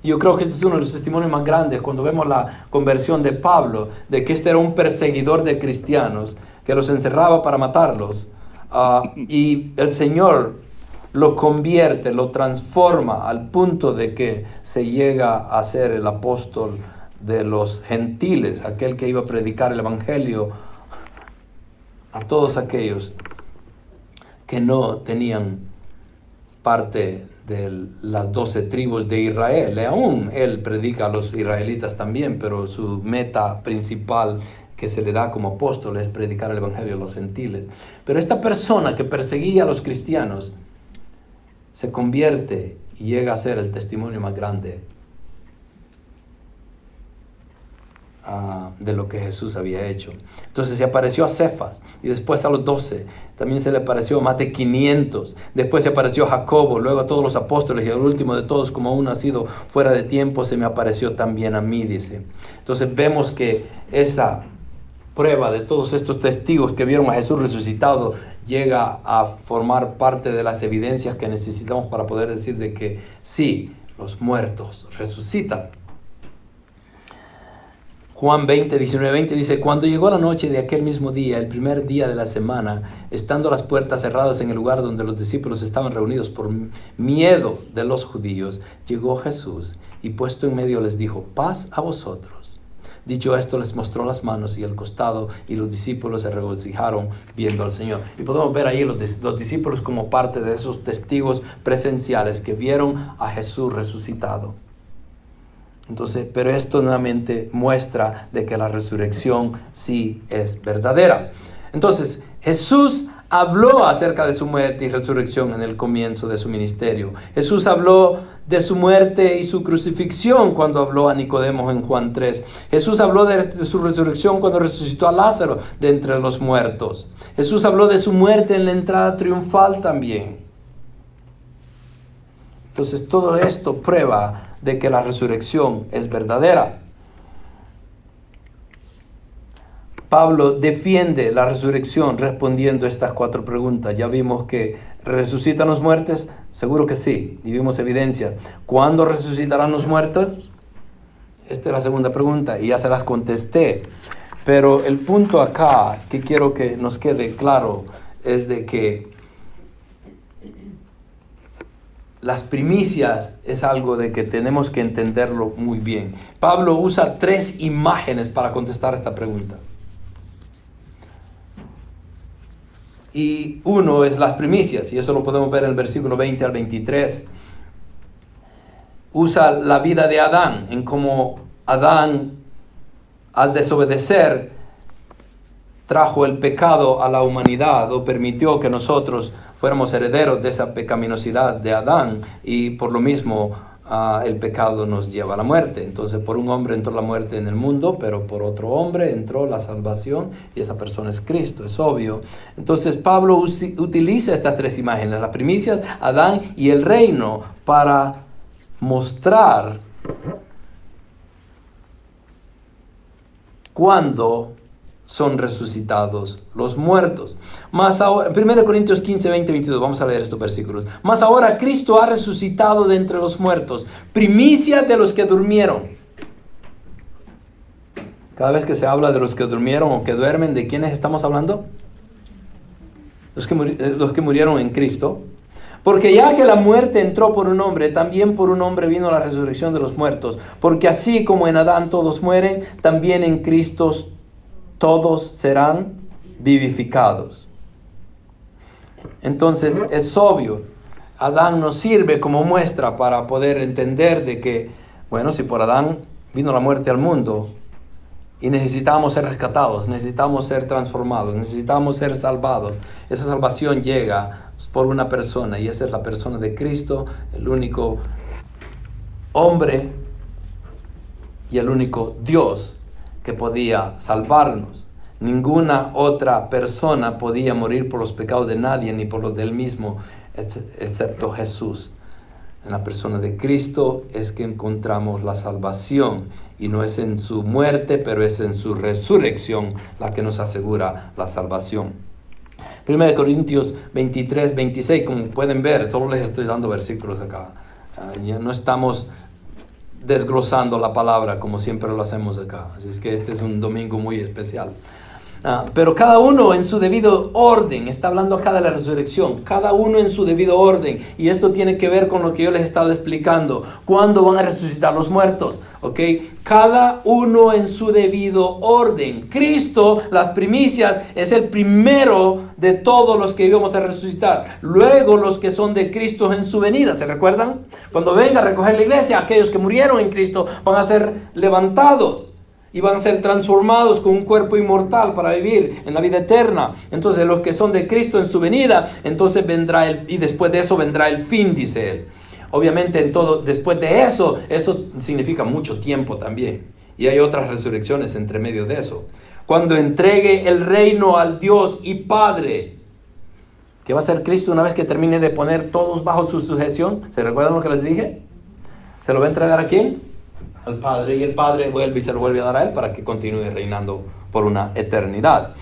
Y yo creo que este es uno de los testimonios más grandes cuando vemos la conversión de Pablo, de que este era un perseguidor de cristianos, que los encerraba para matarlos, y el Señor lo convierte, lo transforma al punto de que se llega a ser el apóstol de los gentiles, aquel que iba a predicar el evangelio a todos aquellos que no tenían parte de las 12 tribus de Israel. Aún él predica a los israelitas también, pero su meta principal que se le da como apóstol es predicar el evangelio a los gentiles. Pero esta persona que perseguía a los cristianos se convierte y llega a ser el testimonio más grande de lo que Jesús había hecho. Entonces se apareció a Cefas y después a los 12. También se le apareció a más de 500. Después se apareció a Jacobo, luego a todos los apóstoles y al último de todos, como aún ha sido fuera de tiempo, se me apareció también a mí, dice. Entonces vemos que esa prueba de todos estos testigos que vieron a Jesús resucitado llega a formar parte de las evidencias que necesitamos para poder decir de que sí, los muertos resucitan. Juan 20, 19, 20 dice: cuando llegó la noche de aquel mismo día, el primer día de la semana, estando las puertas cerradas en el lugar donde los discípulos estaban reunidos por miedo de los judíos, llegó Jesús y puesto en medio les dijo: paz a vosotros. Dicho esto, les mostró las manos y el costado, y los discípulos se regocijaron viendo al Señor. Y podemos ver ahí los discípulos como parte de esos testigos presenciales que vieron a Jesús resucitado. Entonces, pero esto nuevamente muestra de que la resurrección sí es verdadera. Entonces, Jesús habló acerca de su muerte y resurrección en el comienzo de su ministerio. Jesús habló de su muerte y su crucifixión cuando habló a Nicodemo en Juan 3. Jesús habló de su resurrección cuando resucitó a Lázaro de entre los muertos. Jesús habló de su muerte en la entrada triunfal también. Entonces, todo esto prueba de que la resurrección es verdadera. Pablo defiende la resurrección respondiendo a estas 4 preguntas. Ya vimos que ¿resucitan los muertos? Seguro que sí, y vimos evidencia. ¿Cuándo resucitarán los muertos? Esta es la segunda pregunta y ya se las contesté. Pero el punto acá que quiero que nos quede claro es de que las primicias es algo de que tenemos que entenderlo muy bien. Pablo usa 3 imágenes para contestar esta pregunta. Y uno es las primicias, y eso lo podemos ver en el versículo 20 al 23. Usa la vida de Adán, en cómo Adán, al desobedecer, trajo el pecado a la humanidad, o permitió que nosotros fuéramos herederos de esa pecaminosidad de Adán, y por lo mismo el pecado nos lleva a la muerte. Entonces, por un hombre entró la muerte en el mundo, pero por otro hombre entró la salvación, y esa persona es Cristo, es obvio. Entonces, Pablo utiliza estas 3 imágenes, las primicias, Adán y el reino, para mostrar cuándo son resucitados los muertos. Más ahora, 1 Corintios 15, 20, 22, vamos a leer estos versículos. Más ahora Cristo ha resucitado de entre los muertos, primicia de los que durmieron. Cada vez que se habla de los que durmieron o que duermen, ¿de quiénes estamos hablando? Los que murieron en Cristo. Porque ya que la muerte entró por un hombre, también por un hombre vino la resurrección de los muertos. Porque así como en Adán todos mueren, también en Cristo todos serán vivificados. Entonces es obvio, Adán nos sirve como muestra para poder entender de que, bueno, si por Adán vino la muerte al mundo y necesitamos ser rescatados, necesitamos ser transformados, necesitamos ser salvados, esa salvación llega por una persona, y esa es la persona de Cristo, el único hombre y el único Dios que podía salvarnos. Ninguna otra persona podía morir por los pecados de nadie, ni por los del mismo, excepto Jesús. En la persona de Cristo es que encontramos la salvación, y no es en su muerte, pero es en su resurrección la que nos asegura la salvación. 1 Corintios 23, 26, como pueden ver, solo les estoy dando versículos acá. Ya no estamos desglosando la palabra como siempre lo hacemos acá. Así es que este es un domingo muy especial. Pero cada uno en su debido orden, está hablando acá de la resurrección, cada uno en su debido orden, y esto tiene que ver con lo que yo les he estado explicando. ¿Cuándo van a resucitar los muertos? ¿Ok? Cada uno en su debido orden. Cristo, las primicias, es el primero de todos los que íbamos a resucitar. Luego los que son de Cristo en su venida, ¿se recuerdan? Cuando venga a recoger la iglesia, aquellos que murieron en Cristo van a ser levantados y van a ser transformados con un cuerpo inmortal para vivir en la vida eterna. Entonces los que son de Cristo en su venida, entonces vendrá y después de eso vendrá el fin, dice él. Obviamente después de eso significa mucho tiempo también. Y hay otras resurrecciones entre medio de eso. Cuando entregue el reino al Dios y Padre, ¿qué va a hacer Cristo una vez que termine de poner todos bajo su sujeción? ¿Se recuerdan lo que les dije? ¿Se lo va a entregar a quién? Al Padre. Y el Padre vuelve y se lo vuelve a dar a Él para que continúe reinando por una eternidad.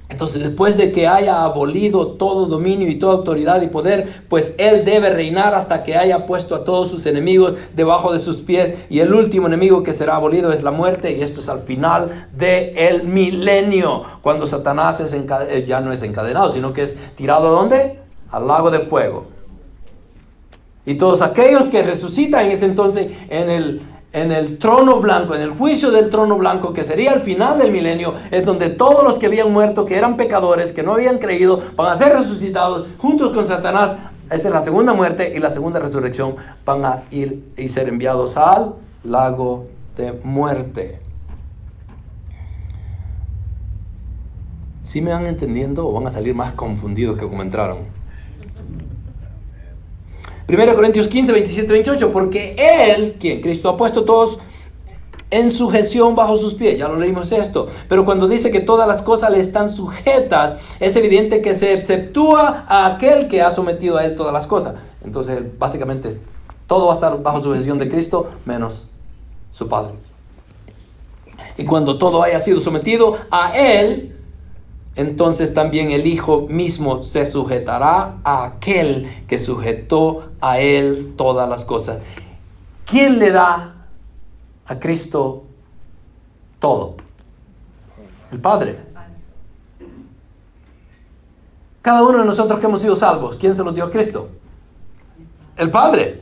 Entonces, después de que haya abolido todo dominio y toda autoridad y poder, pues Él debe reinar hasta que haya puesto a todos sus enemigos debajo de sus pies. Y el último enemigo que será abolido es la muerte. Y esto es al final del milenio, cuando Satanás ya no es encadenado, sino que es tirado ¿a dónde? Al lago de fuego. Y todos aquellos que resucitan en ese entonces en el trono blanco, en el juicio del trono blanco, que sería el final del milenio, es donde todos los que habían muerto, que eran pecadores, que no habían creído, van a ser resucitados juntos con Satanás. Esa es la segunda muerte, y la segunda resurrección van a ir y ser enviados al lago de muerte. ¿Sí me van entendiendo o van a salir más confundidos que como entraron? 1 Corintios 15, 27, 28, porque Él, quien Cristo ha puesto todos en sujeción bajo sus pies, ya lo leímos esto, pero cuando dice que todas las cosas le están sujetas, es evidente que se exceptúa a aquel que ha sometido a Él todas las cosas. Entonces, básicamente, todo va a estar bajo sujeción de Cristo, menos su Padre. Y cuando todo haya sido sometido a Él, entonces también el Hijo mismo se sujetará a aquel que sujetó a Él todas las cosas. ¿Quién le da a Cristo todo? El Padre. Cada uno de nosotros que hemos sido salvos, ¿quién se los dio a Cristo? El Padre.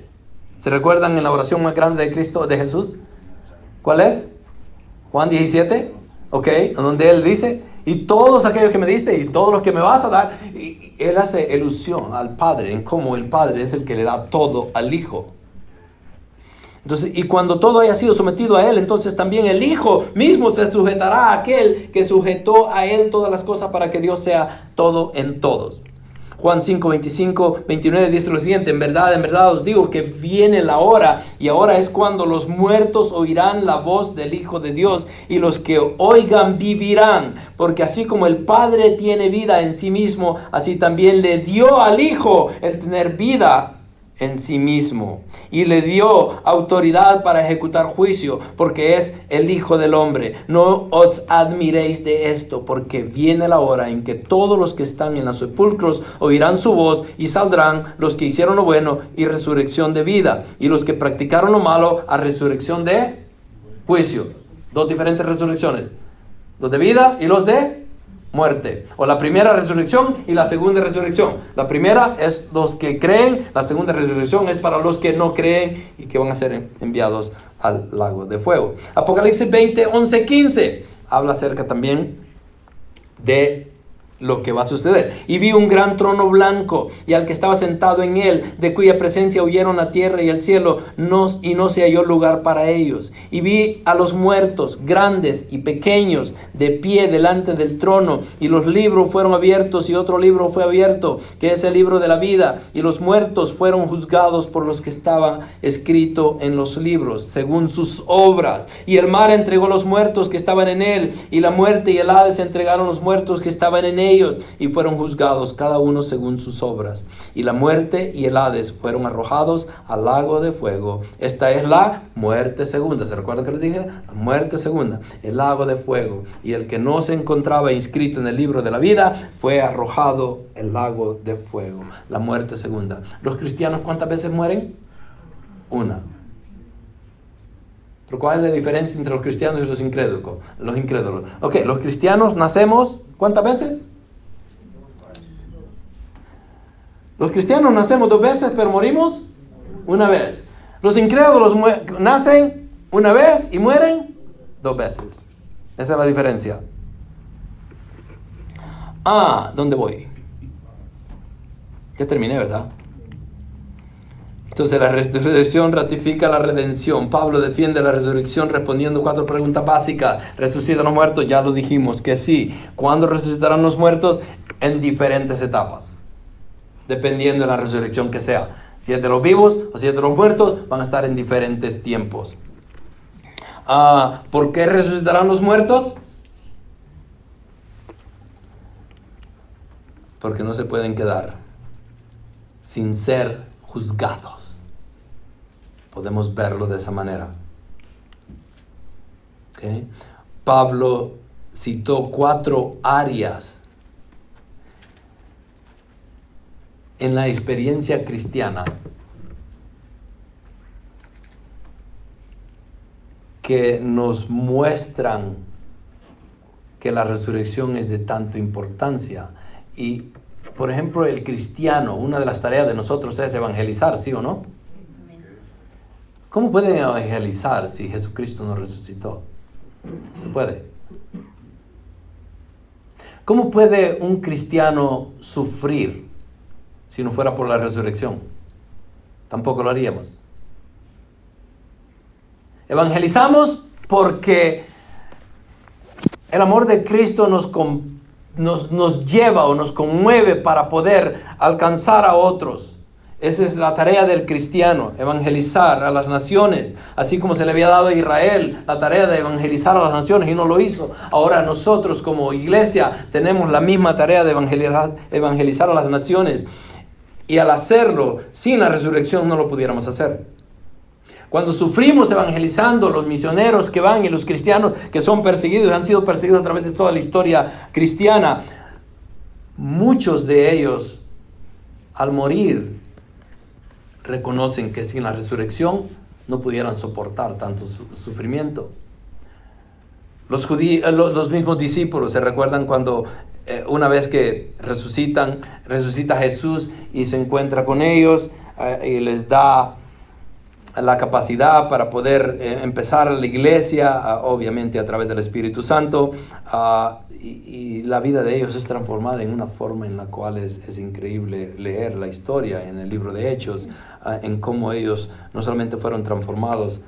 ¿Se recuerdan en la oración más grande de Cristo, de Jesús? ¿Cuál es? Juan 17, ok, donde Él dice: y todos aquellos que me diste y todos los que me vas a dar. Y Él hace alusión al Padre, en cómo el Padre es el que le da todo al Hijo. Entonces, y cuando todo haya sido sometido a Él, entonces también el Hijo mismo se sujetará a aquel que sujetó a Él todas las cosas, para que Dios sea todo en todos. Juan 5, 25, 29 dice lo siguiente: en verdad os digo que viene la hora, y ahora es cuando los muertos oirán la voz del Hijo de Dios, y los que oigan vivirán, porque así como el Padre tiene vida en sí mismo, así también le dio al Hijo el tener vida en sí mismo, y le dio autoridad para ejecutar juicio, porque es el Hijo del Hombre. No os admiréis de esto, porque viene la hora en que todos los que están en los sepulcros oirán su voz, y saldrán los que hicieron lo bueno y resurrección de vida, y los que practicaron lo malo a resurrección de juicio. Dos diferentes resurrecciones: los de vida y los de muerte. O la primera resurrección y la segunda resurrección. La primera es los que creen, la segunda resurrección es para los que no creen y que van a ser enviados al lago de fuego. Apocalipsis 20, 11, 15 habla acerca también de lo que va a suceder. Y vi un gran trono blanco, y al que estaba sentado en él, de cuya presencia huyeron la tierra y el cielo, y no se halló lugar para ellos. Y vi a los muertos, grandes y pequeños, de pie delante del trono, y los libros fueron abiertos, y otro libro fue abierto, que es el libro de la vida, y los muertos fueron juzgados por los que estaban escritos en los libros, según sus obras. Y el mar entregó los muertos que estaban en él, y la muerte y el Hades entregaron los muertos que estaban en él, y fueron juzgados cada uno según sus obras. Y la muerte y el Hades fueron arrojados al lago de fuego. Esta es la muerte segunda. ¿Se recuerdan que les dije? La muerte segunda, el lago de fuego. Y el que no se encontraba inscrito en el libro de la vida fue arrojado al lago de fuego. La muerte segunda. ¿Los cristianos cuántas veces mueren? Una. ¿Pero cuál es la diferencia entre los cristianos y los incrédulos? Ok, los cristianos nacemos ¿cuántas veces? Los cristianos nacemos 2 veces, pero morimos una vez. Los incrédulos nacen una vez y mueren 2 veces. Esa es la diferencia. ¿Dónde voy? Ya terminé, ¿verdad? Entonces la resurrección ratifica la redención. Pablo defiende la resurrección respondiendo 4 preguntas básicas. ¿Resucitan los muertos? Ya lo dijimos que sí. ¿Cuándo resucitarán los muertos? En diferentes etapas, dependiendo de la resurrección que sea. Si es de los vivos o si es de los muertos, van a estar en diferentes tiempos. ¿Por qué resucitarán los muertos? Porque no se pueden quedar sin ser juzgados. Podemos verlo de esa manera. ¿Okay? Pablo citó 4 áreas en la experiencia cristiana que nos muestran que la resurrección es de tanta importancia. Y, por ejemplo, el cristiano, una de las tareas de nosotros es evangelizar, ¿sí o no? ¿Cómo pueden evangelizar si Jesucristo no resucitó? ¿Se puede? ¿Cómo puede un cristiano sufrir si no fuera por la resurrección? Tampoco lo haríamos. Evangelizamos porque el amor de Cristo nos lleva o nos conmueve para poder alcanzar a otros. Esa es la tarea del cristiano, evangelizar a las naciones, así como se le había dado a Israel la tarea de evangelizar a las naciones y no lo hizo. Ahora nosotros como iglesia tenemos la misma tarea de evangelizar a las naciones, y al hacerlo sin la resurrección no lo pudiéramos hacer. Cuando sufrimos evangelizando, los misioneros que van y los cristianos que son perseguidos y han sido perseguidos a través de toda la historia cristiana, muchos de ellos al morir reconocen que sin la resurrección no pudieran soportar tanto sufrimiento. Los mismos discípulos se recuerdan cuando una vez que resucita Jesús y se encuentra con ellos y les da la capacidad para poder empezar la iglesia, obviamente a través del Espíritu Santo, y la vida de ellos es transformada en una forma en la cual es increíble leer la historia en el libro de Hechos, en cómo ellos no solamente fueron transformados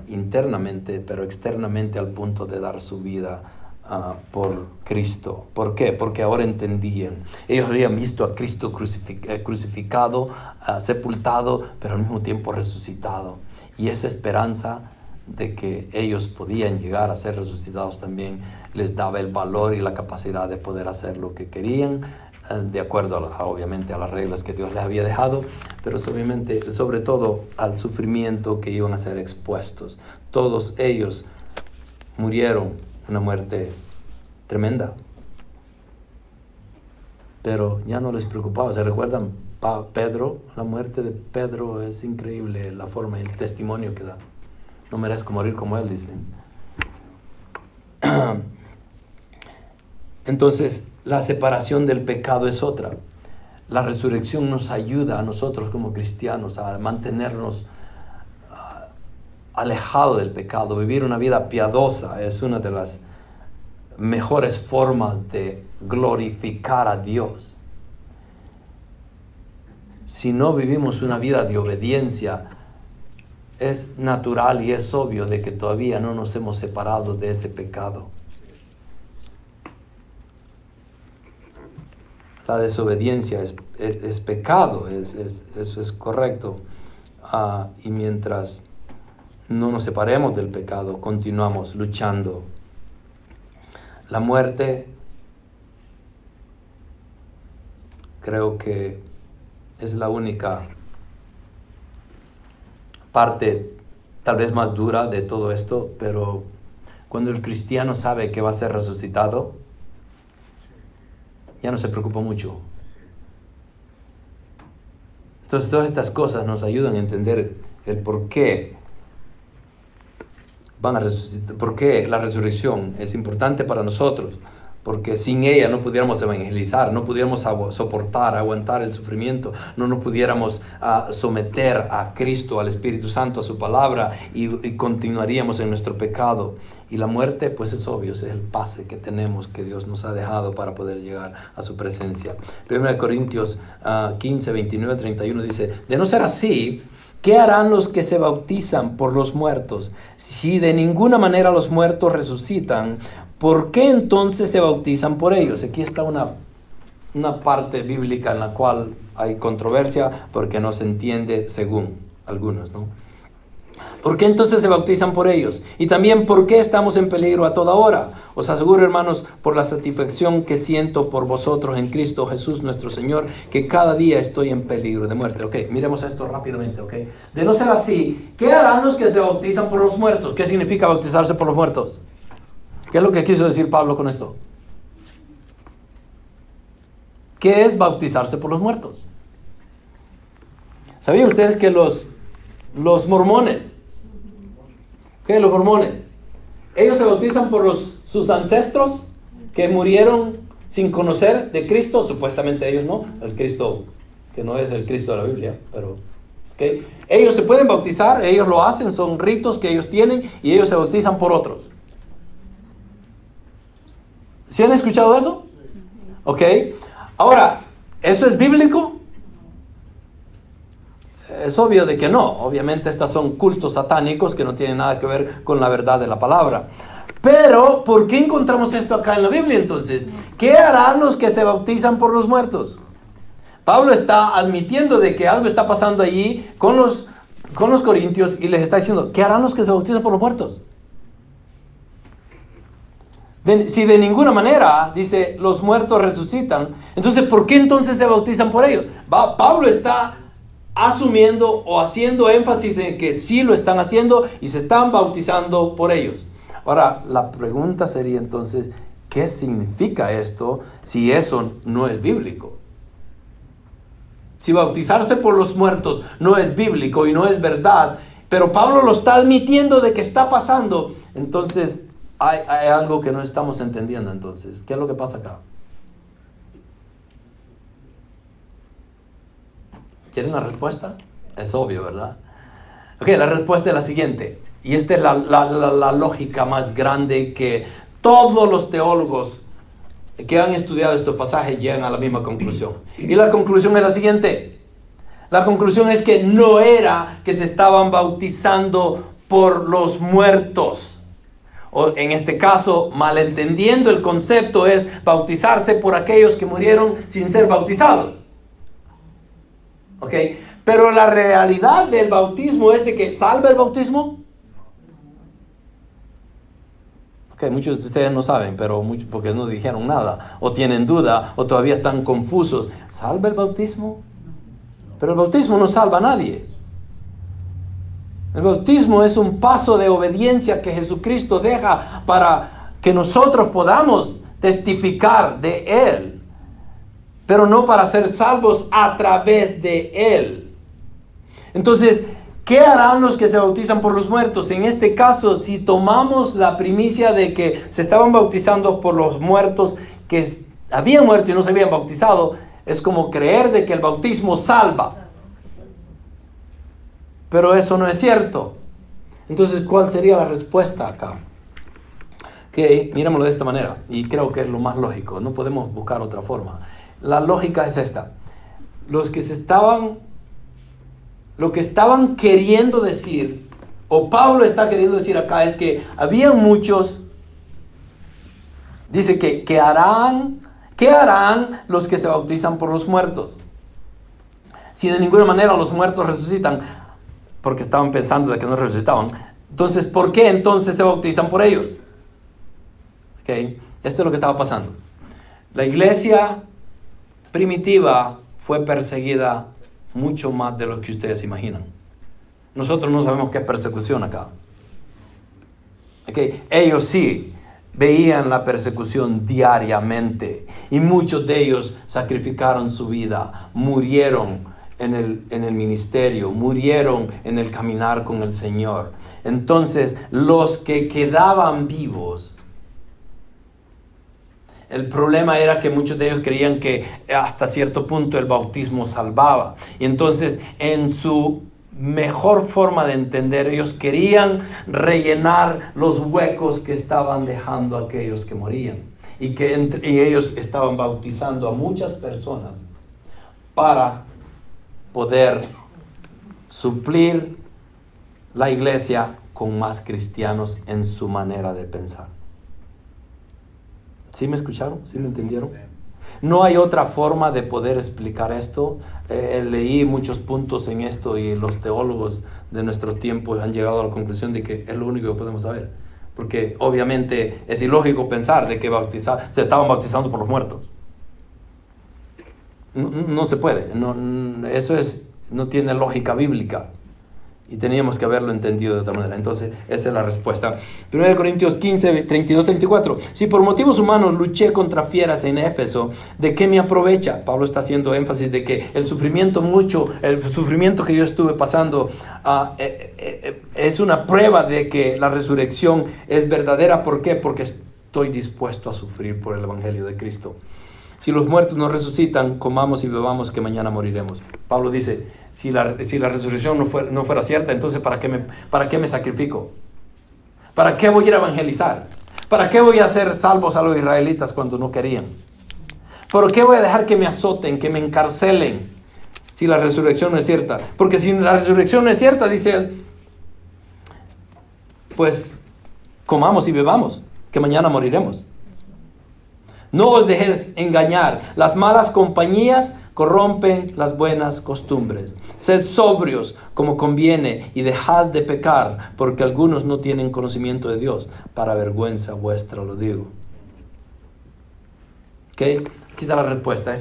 internamente, pero externamente al punto de dar su vida por Cristo. ¿Por qué? Porque ahora entendían. Ellos habían visto a Cristo crucificado, sepultado, pero al mismo tiempo resucitado. Y esa esperanza de que ellos podían llegar a ser resucitados también les daba el valor y la capacidad de poder hacer lo que querían, de acuerdo obviamente a las reglas que Dios les había dejado, pero obviamente, sobre todo al sufrimiento que iban a ser expuestos. Todos ellos murieron una muerte tremenda, pero ya no les preocupaba. ¿Se recuerdan Pedro? La muerte de Pedro es increíble, la forma y el testimonio que da. No merezco morir como él, dicen. Entonces, la separación del pecado es otra. La resurrección nos ayuda a nosotros como cristianos a mantenernos alejados del pecado. Vivir una vida piadosa es una de las mejores formas de glorificar a Dios. Si no vivimos una vida de obediencia, es natural y es obvio de que todavía no nos hemos separado de ese pecado. La desobediencia es pecado, eso es correcto. Y mientras no nos separemos del pecado, continuamos luchando. La muerte, creo que es la única parte tal vez más dura de todo esto, pero cuando el cristiano sabe que va a ser resucitado, ya no se preocupa mucho. Entonces todas estas cosas nos ayudan a entender el por qué van a resucitar, por qué la resurrección es importante para nosotros, porque sin ella no pudiéramos evangelizar, no pudiéramos soportar, aguantar el sufrimiento, no nos pudiéramos someter a Cristo, al Espíritu Santo, a su palabra, y continuaríamos en nuestro pecado. Y la muerte, pues es obvio, es el pase que tenemos, que Dios nos ha dejado para poder llegar a su presencia. 1 Corintios 15, 29, 31 dice: de no ser así, ¿qué harán los que se bautizan por los muertos? Si de ninguna manera los muertos resucitan, ¿por qué entonces se bautizan por ellos? Aquí está una parte bíblica en la cual hay controversia porque no se entiende según algunos, ¿no? ¿Por qué entonces se bautizan por ellos? Y también, ¿por qué estamos en peligro a toda hora? Os aseguro, hermanos, por la satisfacción que siento por vosotros en Cristo Jesús nuestro Señor, que cada día estoy en peligro de muerte. Ok, miremos esto rápidamente, ok. De no ser así, ¿qué harán los que se bautizan por los muertos? ¿Qué significa bautizarse por los muertos? ¿Qué es lo que quiso decir Pablo con esto? ¿Qué es bautizarse por los muertos? ¿Sabían ustedes que los mormones, los mormones, ellos se bautizan por sus ancestros que murieron sin conocer de Cristo? Supuestamente ellos no, el Cristo que no es el Cristo de la Biblia, pero ¿okay? Ellos se pueden bautizar, ellos lo hacen, son ritos que ellos tienen y ellos se bautizan por otros. ¿Sí han escuchado eso? Ok. Ahora, ¿eso es bíblico? Es obvio de que no. Obviamente estos son cultos satánicos que no tienen nada que ver con la verdad de la palabra. Pero, ¿por qué encontramos esto acá en la Biblia entonces? ¿Qué harán los que se bautizan por los muertos? Pablo está admitiendo de que algo está pasando allí con los corintios y les está diciendo, ¿qué harán los que se bautizan por los muertos? Si de ninguna manera, dice, los muertos resucitan, entonces, ¿por qué entonces se bautizan por ellos? Pablo está asumiendo o haciendo énfasis en que sí lo están haciendo y se están bautizando por ellos. Ahora, la pregunta sería entonces, ¿qué significa esto si eso no es bíblico? Si bautizarse por los muertos no es bíblico y no es verdad, pero Pablo lo está admitiendo de que está pasando, entonces hay algo que no estamos entendiendo entonces. ¿Qué es lo que pasa acá? ¿Quieren la respuesta? Es obvio, ¿verdad? Ok, la respuesta es la siguiente. Y esta es la lógica más grande que todos los teólogos que han estudiado estos pasajes llegan a la misma conclusión. Y la conclusión es la siguiente. La conclusión es que no era que se estaban bautizando por los muertos. O en este caso, malentendiendo el concepto, es bautizarse por aquellos que murieron sin ser bautizados. ¿Ok? Pero la realidad del bautismo es de que ¿salva el bautismo? Ok, muchos de ustedes no saben, pero muchos porque no dijeron nada, o tienen duda, o todavía están confusos. ¿Salva el bautismo? Pero el bautismo no salva a nadie. El bautismo es un paso de obediencia que Jesucristo deja para que nosotros podamos testificar de Él, pero no para ser salvos a través de Él. Entonces, ¿qué harán los que se bautizan por los muertos? En este caso, si tomamos la primicia de que se estaban bautizando por los muertos que habían muerto y no se habían bautizado, es como creer de que el bautismo salva. Pero eso no es cierto. Entonces, ¿cuál sería la respuesta acá? Que miremoslo de esta manera, y creo que es lo más lógico, no podemos buscar otra forma. La lógica es esta. Lo que estaban queriendo decir, o Pablo está queriendo decir acá, es que había muchos, dice que ¿qué harán los que se bautizan por los muertos? Si de ninguna manera los muertos resucitan, porque estaban pensando de que no resucitaban, entonces, ¿por qué entonces se bautizan por ellos? Okay. Esto es lo que estaba pasando. La iglesia primitiva fue perseguida mucho más de lo que ustedes imaginan. Nosotros no sabemos qué es persecución acá. Okay. Ellos sí veían la persecución diariamente y muchos de ellos sacrificaron su vida, murieron en el ministerio, murieron en el caminar con el Señor. Entonces, los que quedaban vivos, el problema era que muchos de ellos creían que hasta cierto punto el bautismo salvaba. Y entonces, en su mejor forma de entender, ellos querían rellenar los huecos que estaban dejando aquellos que morían. Y ellos estaban bautizando a muchas personas para poder suplir la iglesia con más cristianos en su manera de pensar. ¿Sí me escucharon? ¿Sí me entendieron? No hay otra forma de poder explicar esto. Leí muchos puntos en esto y los teólogos de nuestro tiempo han llegado a la conclusión de que es lo único que podemos saber. Porque obviamente es ilógico pensar de que se estaban bautizando por los muertos. No se puede. Eso no tiene lógica bíblica. Y teníamos que haberlo entendido de otra manera. Entonces, esa es la respuesta. 1 Corintios 15, 32, 34. Si por motivos humanos luché contra fieras en Éfeso, ¿de qué me aprovecha? Pablo está haciendo énfasis de que el sufrimiento que yo estuve pasando es una prueba de que la resurrección es verdadera. ¿Por qué? Porque estoy dispuesto a sufrir por el Evangelio de Cristo. Si los muertos no resucitan, comamos y bebamos que mañana moriremos. Pablo dice, si la resurrección no fuera cierta, entonces ¿para qué me sacrifico? ¿Para qué voy a ir a evangelizar? ¿Para qué voy a hacer salvos a los israelitas cuando no querían? ¿Por qué voy a dejar que me azoten, que me encarcelen, si la resurrección no es cierta? Porque si la resurrección no es cierta, dice él, pues comamos y bebamos, que mañana moriremos. No os dejéis engañar. Las malas compañías corrompen las buenas costumbres. Sed sobrios como conviene y dejad de pecar, porque algunos no tienen conocimiento de Dios. Para vergüenza vuestra lo digo. ¿Ok? Aquí está la respuesta.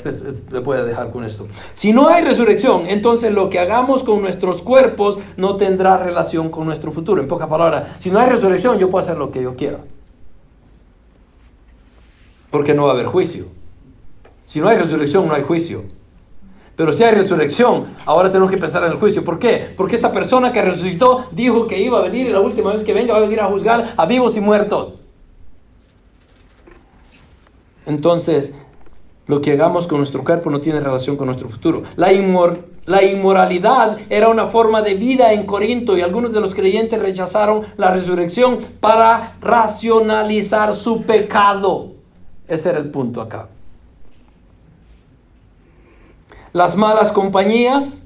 Le voy a dejar con esto. Si no hay resurrección, entonces lo que hagamos con nuestros cuerpos no tendrá relación con nuestro futuro. En pocas palabras, si no hay resurrección, yo puedo hacer lo que yo quiera. Porque no va a haber juicio. Si no hay resurrección, no hay juicio. Pero si hay resurrección, ahora tenemos que pensar en el juicio. ¿Por qué? Porque esta persona que resucitó dijo que iba a venir y la última vez que venga va a venir a juzgar a vivos y muertos. Entonces, lo que hagamos con nuestro cuerpo no tiene relación con nuestro futuro. La inmoralidad era una forma de vida en Corinto y algunos de los creyentes rechazaron la resurrección para racionalizar su pecado. Ese era el punto acá. Las malas compañías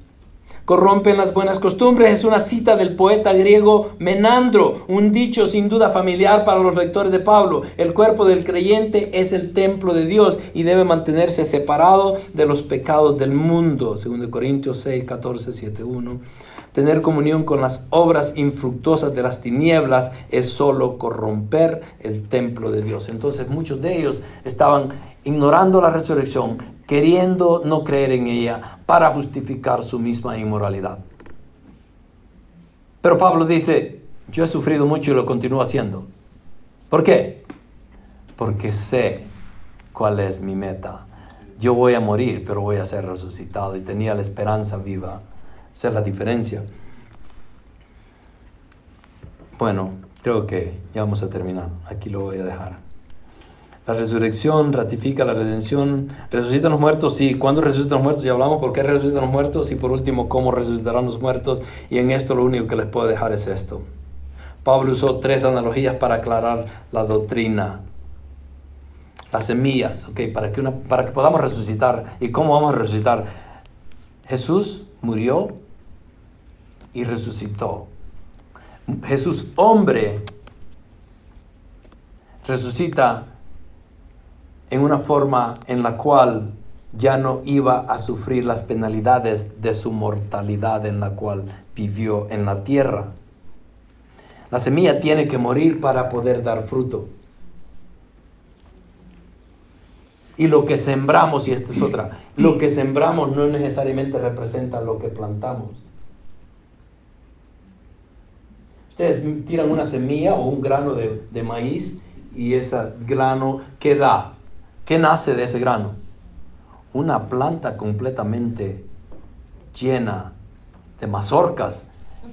corrompen las buenas costumbres. Es una cita del poeta griego Menandro, un dicho sin duda familiar para los lectores de Pablo. El cuerpo del creyente es el templo de Dios y debe mantenerse separado de los pecados del mundo. 2 Corintios 6, 14, 7, 1. Tener comunión con las obras infructuosas de las tinieblas es solo corromper el templo de Dios. Entonces muchos de ellos estaban ignorando la resurrección, queriendo no creer en ella para justificar su misma inmoralidad. Pero Pablo dice, yo he sufrido mucho y lo continúo haciendo. ¿Por qué? Porque sé cuál es mi meta. Yo voy a morir, pero voy a ser resucitado y tenía la esperanza viva. Esa es la diferencia. Bueno, creo que ya vamos a terminar. Aquí lo voy a dejar. La resurrección ratifica la redención. ¿Resucitan los muertos? Sí. ¿Cuándo resucitan los muertos? Ya hablamos por qué resucitan los muertos. Y por último, ¿cómo resucitarán los muertos? Y en esto lo único que les puedo dejar es esto. Pablo usó 3 analogías para aclarar la doctrina. Las semillas, ¿ok? Para que podamos resucitar. ¿Y cómo vamos a resucitar? Jesús murió y resucitó. Jesús, hombre, resucita en una forma en la cual ya no iba a sufrir las penalidades de su mortalidad en la cual vivió en la tierra. La semilla tiene que morir para poder dar fruto. Y lo que sembramos, y esta es otra, lo que sembramos no necesariamente representa lo que plantamos. Ustedes tiran una semilla o un grano de maíz y ese grano, ¿qué da? ¿Qué nace de ese grano? Una planta completamente llena de mazorcas.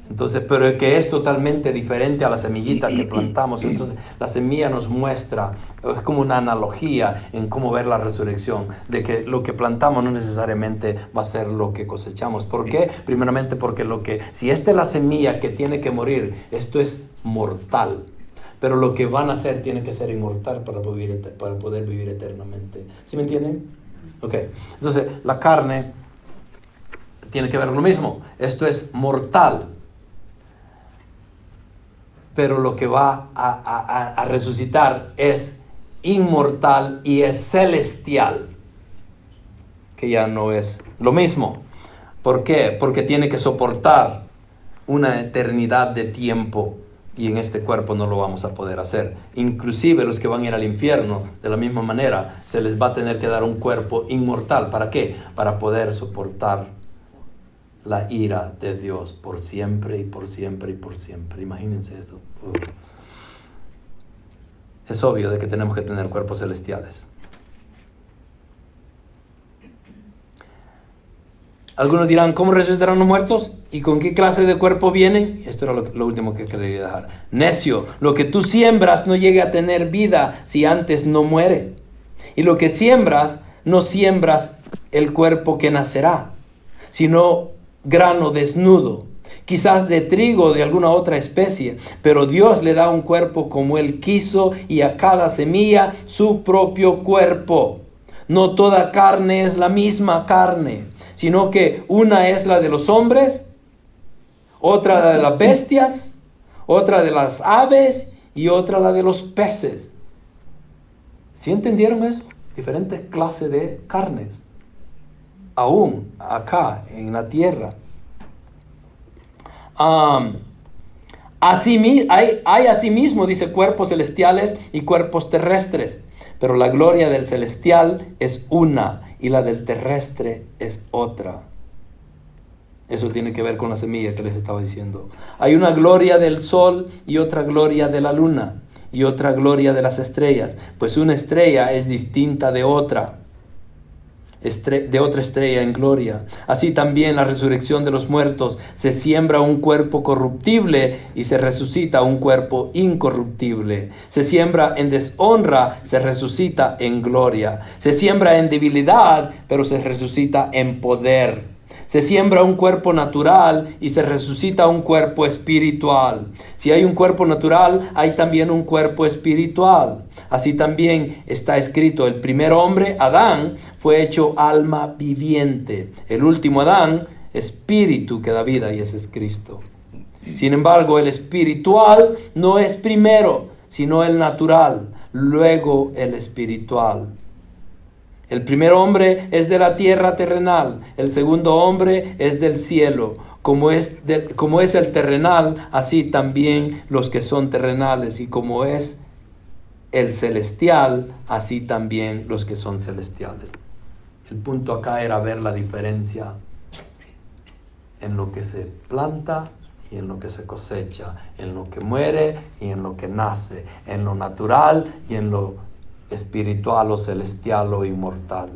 Entonces, pero que es totalmente diferente a la semillita que plantamos. Entonces, la semilla nos muestra, es como una analogía en cómo ver la resurrección, de que lo que plantamos no necesariamente va a ser lo que cosechamos. ¿Por qué? Primeramente porque si esta es la semilla que tiene que morir, esto es mortal. Pero lo que van a hacer tiene que ser inmortal para poder vivir eternamente. ¿Sí me entienden? Ok. Entonces, la carne tiene que ver lo mismo. Esto es mortal. Pero lo que va a resucitar es inmortal y es celestial. que ya no es lo mismo. ¿Por qué? Porque tiene que soportar una eternidad de tiempo y en este cuerpo no lo vamos a poder hacer. Inclusive los que van a ir al infierno, de la misma manera, se les va a tener que dar un cuerpo inmortal. ¿Para qué? Para poder soportar la ira de Dios por siempre y por siempre y por siempre. Imagínense eso. Es obvio de que tenemos que tener cuerpos celestiales. Algunos dirán, ¿cómo resucitarán los muertos? ¿Y con qué clase de cuerpo vienen? Esto era lo último que quería dejar. Necio, lo que tú siembras no llega a tener vida si antes no muere. Y lo que siembras, no siembras el cuerpo que nacerá, sino grano desnudo, quizás de trigo o de alguna otra especie. Pero Dios le da un cuerpo como Él quiso y a cada semilla su propio cuerpo. No toda carne es la misma carne, sino que una es la de los hombres, otra la de las bestias, otra de las aves y otra la de los peces. ¿Sí entendieron eso? Diferentes clases de carnes, aún acá en la tierra. Hay asimismo, dice, cuerpos celestiales y cuerpos terrestres, pero la gloria del celestial es una y la del terrestre es otra. Eso tiene que ver con la semilla que les estaba diciendo. Hay una gloria del sol y otra gloria de la luna y otra gloria de las estrellas, pues una estrella es distinta de otra estrella en gloria. Así también la resurrección de los muertos: se siembra un cuerpo corruptible y se resucita un cuerpo incorruptible. Se siembra en deshonra, se resucita en gloria. Se siembra en debilidad, pero se resucita en poder. Se siembra un cuerpo natural y se resucita un cuerpo espiritual. Si hay un cuerpo natural, hay también un cuerpo espiritual. Así también está escrito: el primer hombre, Adán, fue hecho alma viviente. El último Adán, espíritu que da vida, y ese es Cristo. Sin embargo, el espiritual no es primero, sino el natural, luego el espiritual. El primer hombre es de la tierra terrenal, el segundo hombre es del cielo. Como es el terrenal, así también los que son terrenales, y como es el celestial, así también los que son celestiales. El punto acá era ver la diferencia en lo que se planta y en lo que se cosecha, en lo que muere y en lo que nace, en lo natural y en lo espiritual o celestial o inmortal.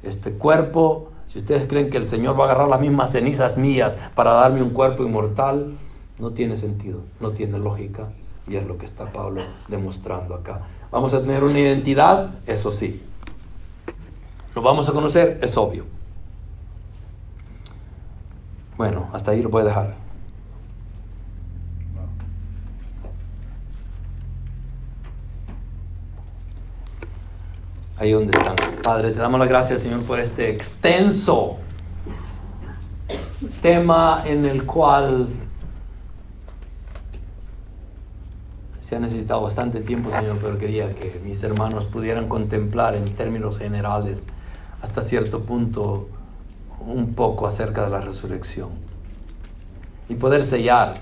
Este cuerpo, si ustedes creen que el Señor va a agarrar las mismas cenizas mías para darme un cuerpo inmortal, no tiene sentido, no tiene lógica, y es lo que está Pablo demostrando acá. Vamos a tener una identidad, eso sí. Lo vamos a conocer, es obvio. Bueno, hasta ahí lo voy a dejar. Ahí donde están. Padre, te damos las gracias, Señor, por este extenso tema en el cual se ha necesitado bastante tiempo, Señor, pero quería que mis hermanos pudieran contemplar en términos generales, hasta cierto punto, un poco acerca de la resurrección. Y poder sellar,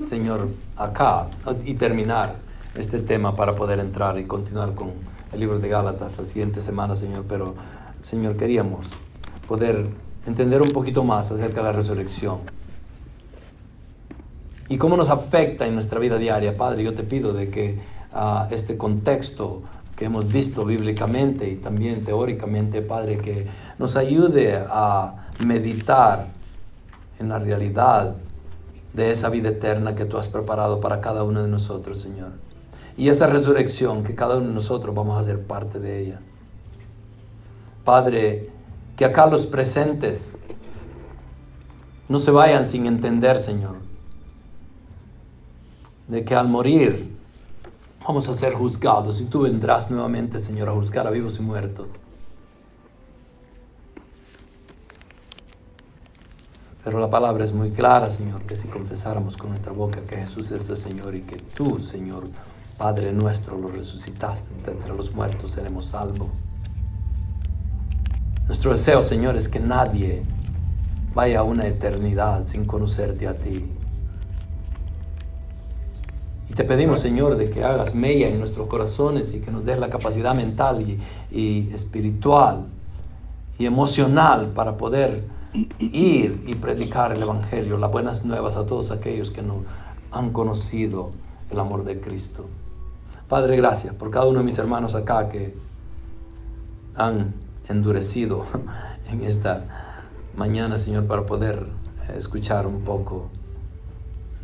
Señor, acá y terminar este tema para poder entrar y continuar con el libro de Gálatas la siguiente semana, Señor. Pero, Señor, queríamos poder entender un poquito más acerca de la resurrección y cómo nos afecta en nuestra vida diaria. Padre, yo te pido de que este contexto que hemos visto bíblicamente y también teóricamente, Padre, que nos ayude a meditar en la realidad de esa vida eterna que tú has preparado para cada uno de nosotros, Señor. Y esa resurrección que cada uno de nosotros vamos a ser parte de ella. Padre, que acá los presentes no se vayan sin entender, Señor, de que al morir vamos a ser juzgados y tú vendrás nuevamente, Señor, a juzgar a vivos y muertos. Pero la palabra es muy clara, Señor, que si confesáramos con nuestra boca que Jesús es el Señor y que tú, Señor, Padre nuestro, lo resucitaste de entre los muertos, seremos salvos. Nuestro deseo, Señor, es que nadie vaya a una eternidad sin conocerte a ti. Y te pedimos, Señor, de que hagas mella en nuestros corazones y que nos des la capacidad mental y espiritual y emocional para poder ir y predicar el Evangelio, las buenas nuevas a todos aquellos que no han conocido el amor de Cristo. Padre, gracias por cada uno de mis hermanos acá que han endurecido en esta mañana, Señor, para poder escuchar un poco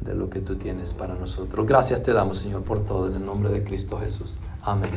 de lo que tú tienes para nosotros. Gracias te damos, Señor, por todo, en el nombre de Cristo Jesús. Amén.